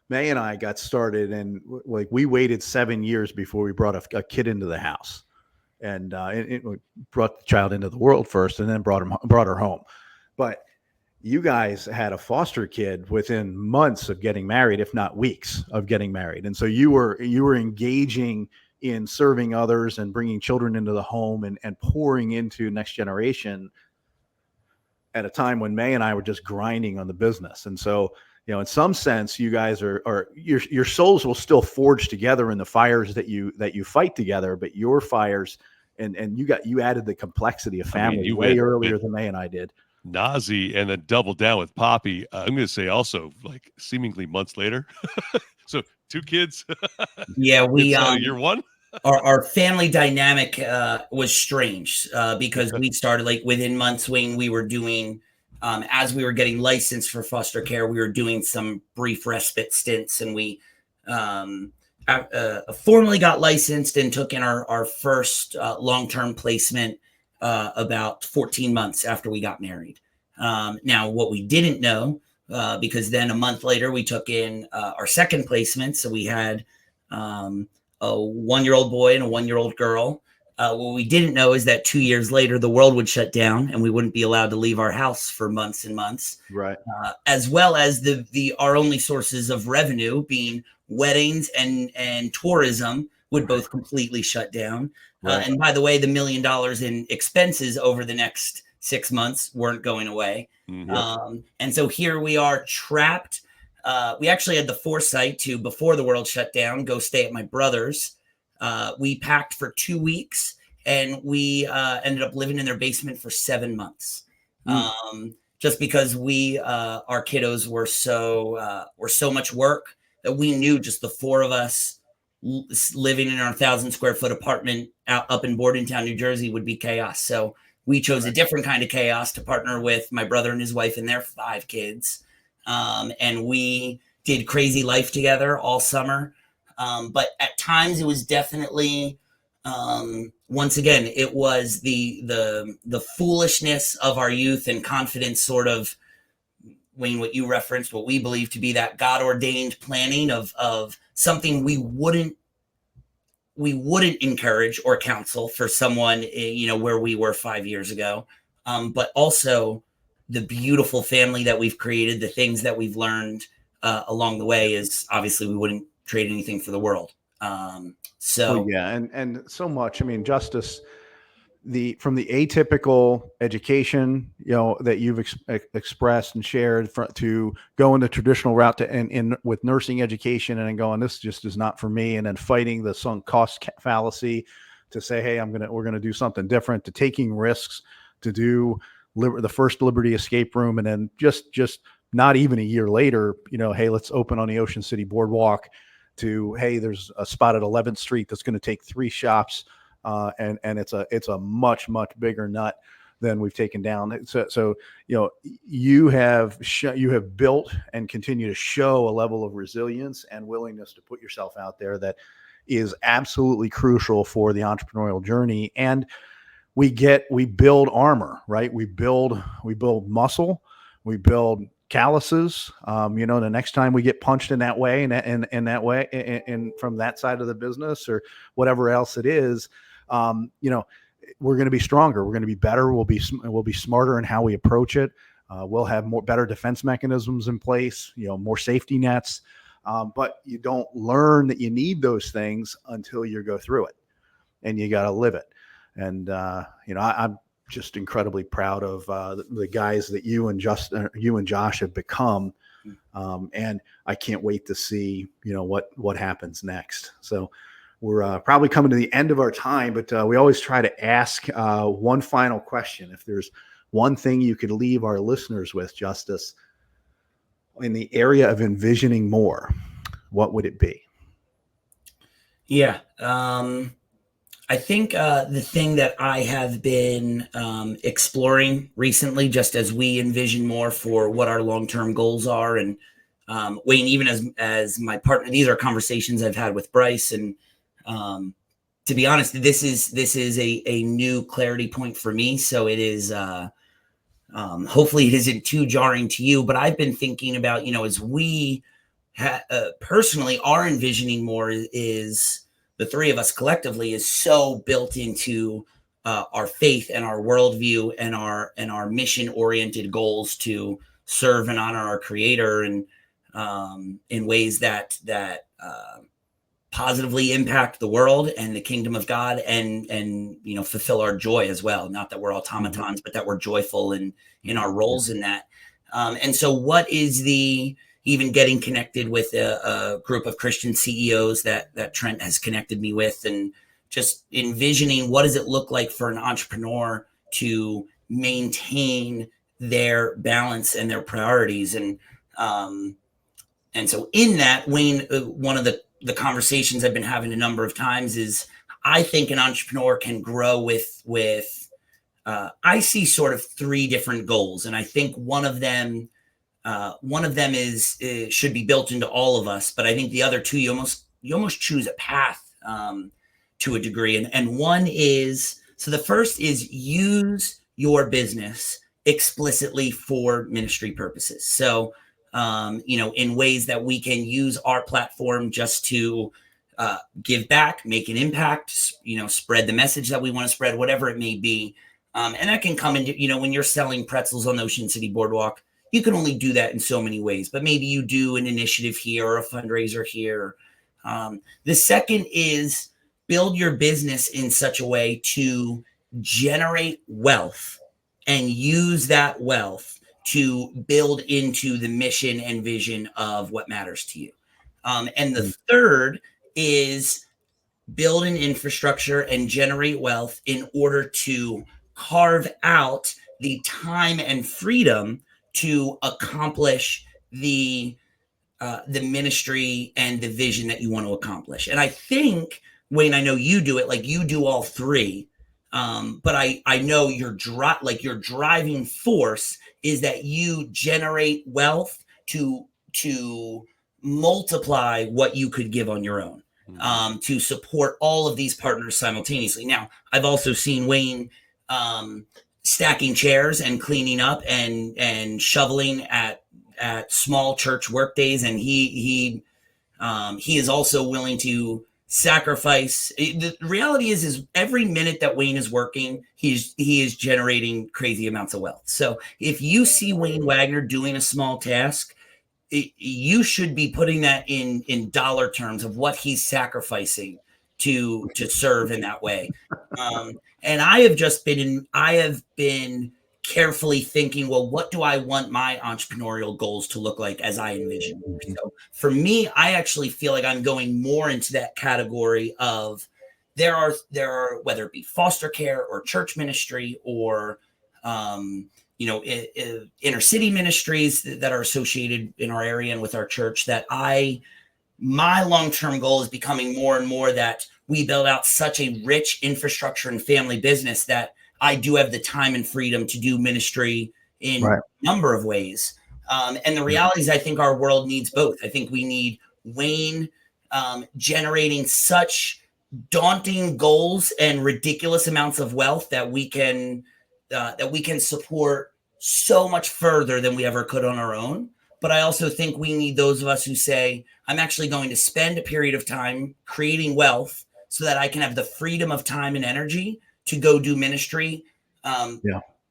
May and I got started, and we waited 7 years before we brought a kid into the house, and it brought the child into the world first, and then brought her home. But you guys had a foster kid within months of getting married, if not weeks of getting married, and so you were engaging in serving others and bringing children into the home and pouring into next generation at a time when May and I were just grinding on the business, and so. In some sense, you guys are your souls will still forge together in the fires that you fight together, but your fires and you added the complexity of family way earlier than May and I did. Nazi and then double down with Poppy. I'm going to say also like seemingly months later. So 2 kids. Yeah, we year one. Our family dynamic was strange because we started like within months when we were doing. As we were getting licensed for foster care, we were doing some brief respite stints, and we formally got licensed and took in our first long-term placement about 14 months after we got married. Now, what we didn't know, because then a month later we took in our second placement, so we had a 1-year-old boy and a 1-year-old girl. What we didn't know is that 2 years later, the world would shut down and we wouldn't be allowed to leave our house for months and months. Right. As well as our only sources of revenue being weddings and tourism would both completely shut down. Right. And by the way, the $1 million in expenses over the next 6 months weren't going away. Mm-hmm. And so here we are trapped. We actually had the foresight to, before the world shut down, go stay at my brother's. We packed for 2 weeks and we ended up living in their basement for 7 months. Just because our kiddos were so much work that we knew just the 4 of us living in our 1,000 square foot apartment up in Bordentown, New Jersey would be chaos. So we chose a different kind of chaos to partner with my brother and his wife and their 5 kids. And we did crazy life together all summer. But at times it was definitely, once again, it was the foolishness of our youth and confidence, sort of, Wayne, what you referenced, what we believe to be that God ordained planning of something we wouldn't encourage or counsel for someone, where we were 5 years ago. But also the beautiful family that we've created, the things that we've learned along the way is obviously we wouldn't trade anything for the world. And so much. I mean, Justice, from the atypical education, that you've expressed and shared to going the traditional route to with nursing education and then going, this just is not for me. And then fighting the sunk cost fallacy to say, hey, we're going to do something different, to taking risks, to do the first Liberty escape room. And then just not even a year later, hey, let's open on the Ocean City boardwalk, to, hey, there's a spot at 11th Street that's going to take 3 shops and it's a much bigger nut than we've taken down. So you have built and continue to show a level of resilience and willingness to put yourself out there that is absolutely crucial for the entrepreneurial journey. And we build armor, right? We build muscle, we build calluses. The next time we get punched in that way and from that side of the business or whatever else it is, we're going to be stronger. We're going to be better. We'll be smarter in how we approach it. We'll have better defense mechanisms in place, more safety nets. But you don't learn that you need those things until you go through it, and you got to live it. And, I'm just incredibly proud of the guys that you and Josh have become. And I can't wait to see, what happens next. So we're probably coming to the end of our time, but we always try to ask one final question. If there's one thing you could leave our listeners with, Justice, in the area of envisioning more, what would it be? Yeah. I think the thing that I have been exploring recently, just as we envision more for what our long-term goals are, and Wayne, even as my partner, these are conversations I've had with Bryce, and to be honest, this is a new clarity point for me. So it is hopefully it isn't too jarring to you, but I've been thinking about, as we personally are envisioning more is the three of us collectively is so built into our faith and our worldview and our mission oriented goals to serve and honor our Creator and in ways that positively impact the world and the kingdom of God and fulfill our joy as well. Not that we're automatons, but that we're joyful in our roles in that. And so what is even getting connected with a group of Christian CEOs that Trent has connected me with, and just envisioning what does it look like for an entrepreneur to maintain their balance and their priorities. And so in that, Wayne, one of the conversations I've been having a number of times is I think an entrepreneur can grow with I see sort of three different goals. And I think one of them is should be built into all of us, but I think the other two, you almost choose a path to a degree. And one is, so the first is use your business explicitly for ministry purposes. So, in ways that we can use our platform just to give back, make an impact, spread the message that we want to spread, whatever it may be. And that can come into, when you're selling pretzels on the Ocean City Boardwalk, you can only do that in so many ways, but maybe you do an initiative here or a fundraiser here. The second is build your business in such a way to generate wealth and use that wealth to build into the mission and vision of what matters to you. And the third is build an infrastructure and generate wealth in order to carve out the time and freedom to accomplish the ministry and the vision that you want to accomplish. And I think, Wayne, I know you do it, like you do all three. But I know your driving force is that you generate wealth to multiply what you could give on your own, to support all of these partners simultaneously. Now, I've also seen Wayne stacking chairs and cleaning up and shoveling at small church work days. And he is also willing to sacrifice. The reality is every minute that Wayne is working, he is generating crazy amounts of wealth. So if you see Wayne Wagner doing a small task, you should be putting that in dollar terms of what he's sacrificing to serve in that way. And I have been carefully thinking, well, what do I want my entrepreneurial goals to look like as I envision? So for me, I actually feel like I'm going more into that category of there are whether it be foster care or church ministry or inner city ministries that are associated in our area and with our church, that my long-term goal is becoming more and more that we build out such a rich infrastructure and family business that I do have the time and freedom to do ministry in a number of ways. And the reality is, I think our world needs both. I think we need Wayne generating such daunting goals and ridiculous amounts of wealth that we can support so much further than we ever could on our own. But I also think we need those of us who say, I'm actually going to spend a period of time creating wealth so that I can have the freedom of time and energy to go do ministry.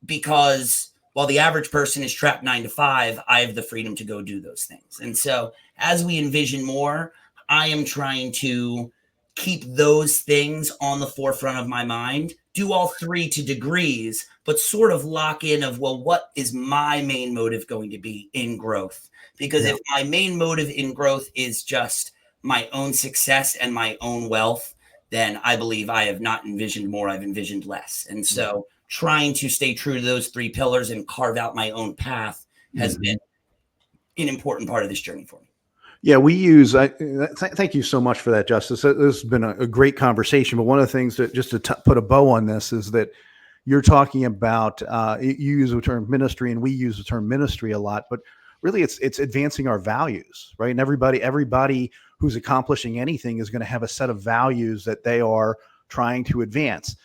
Because while the average person is trapped 9 to 5, I have the freedom to go do those things. And so as we envision more, I am trying to keep those things on the forefront of my mind, do all three to degrees, but sort of lock in of, well, what is my main motive going to be in growth? Because if my main motive in growth is just my own success and my own wealth, then I believe I have not envisioned more, I've envisioned less. And so trying to stay true to those 3 pillars and carve out my own path has been an important part of this journey for me. Yeah, we use, thank you so much for that, Justice. This has been a great conversation, but one of the things that just to put a bow on this is that you're talking about, you use the term ministry and we use the term ministry a lot, but really it's advancing our values, right? And everybody who's accomplishing anything is going to have a set of values that they are trying to advance.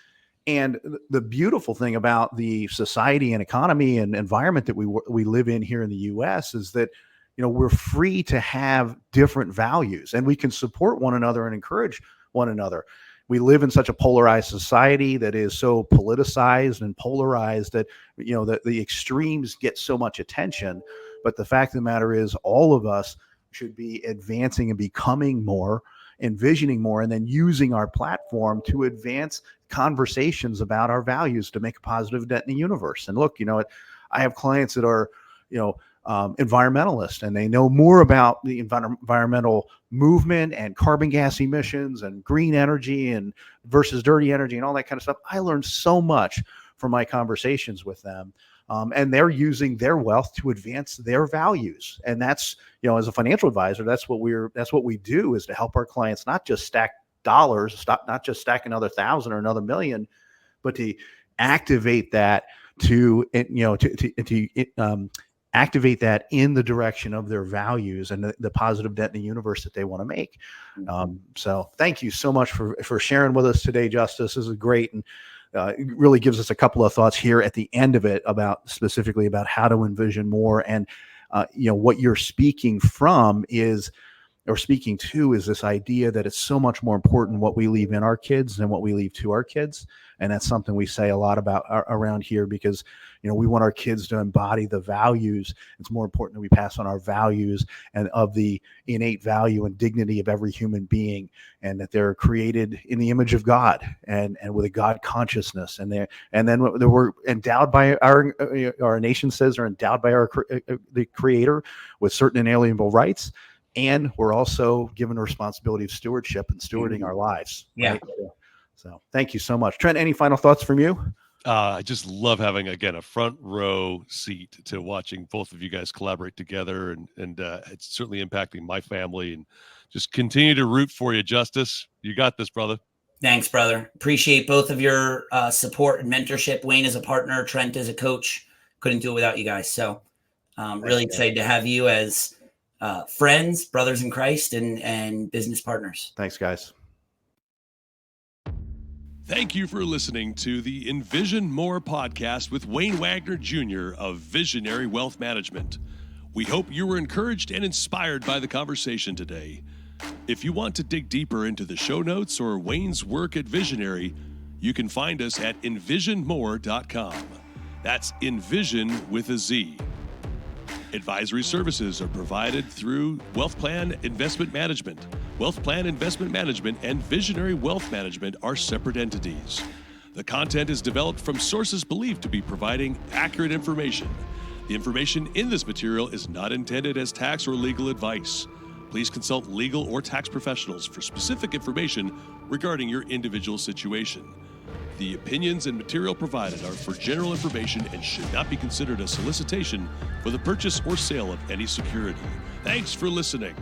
And the beautiful thing about the society and economy and environment that we live in here in the U.S. is that, you know, we're free to have different values and we can support one another and encourage one another. We live in such a polarized society that is so politicized and polarized that, you know, that the extremes get so much attention. But the fact of the matter is all of us should be advancing and becoming more, envisioning more, and then using our platform to advance conversations about our values to make a positive dent in the universe. And look, you know, I have clients that are, you know, environmentalists, and they know more about the environmental movement and carbon gas emissions and green energy and versus dirty energy and all that kind of stuff. I learned so much from my conversations with them. And they're using their wealth to advance their values. And that's, you know, as a financial advisor, that's what we do, is to help our clients not just stack dollars, not just stack another 1,000 or another million, but to activate that activate that in the direction of their values and the positive dent in the universe that they want to make. So thank you so much for sharing with us today, Justice. This is great. And it really gives us a couple of thoughts here at the end of it specifically about how to envision more. And, you know, what you're speaking to is this idea that it's so much more important what we leave in our kids than what we leave to our kids. And that's something we say a lot about around here because, you know, we want our kids to embody the values. It's more important that we pass on our values and of the innate value and dignity of every human being, and that they're created in the image of God and with a God consciousness. And then we're endowed by our nation says are endowed by the Creator with certain inalienable rights. And we're also given a responsibility of stewardship and stewarding our lives. Yeah. Right? So thank you so much. Trent, any final thoughts from you? I just love having, again, a front row seat to watching both of you guys collaborate together. And it's certainly impacting my family, and just continue to root for you, Justice. You got this, brother. Thanks, brother. Appreciate both of your support and mentorship. Wayne as a partner, Trent as a coach. Couldn't do it without you guys. So really excited to have you as friends, brothers in Christ, and business partners. Thanks, guys. Thank you for listening to the Envision More podcast with Wayne Wagner Jr. of Visionary Wealth Management. We hope you were encouraged and inspired by the conversation today. If you want to dig deeper into the show notes or Wayne's work at Visionary, you can find us at envisionmore.com. That's Envision with a Z. Advisory services are provided through Wealth Plan Investment Management. Wealth Plan Investment Management and Visionary Wealth Management are separate entities. The content is developed from sources believed to be providing accurate information. The information in this material is not intended as tax or legal advice. Please consult legal or tax professionals for specific information regarding your individual situation. The opinions and material provided are for general information and should not be considered a solicitation for the purchase or sale of any security. Thanks for listening.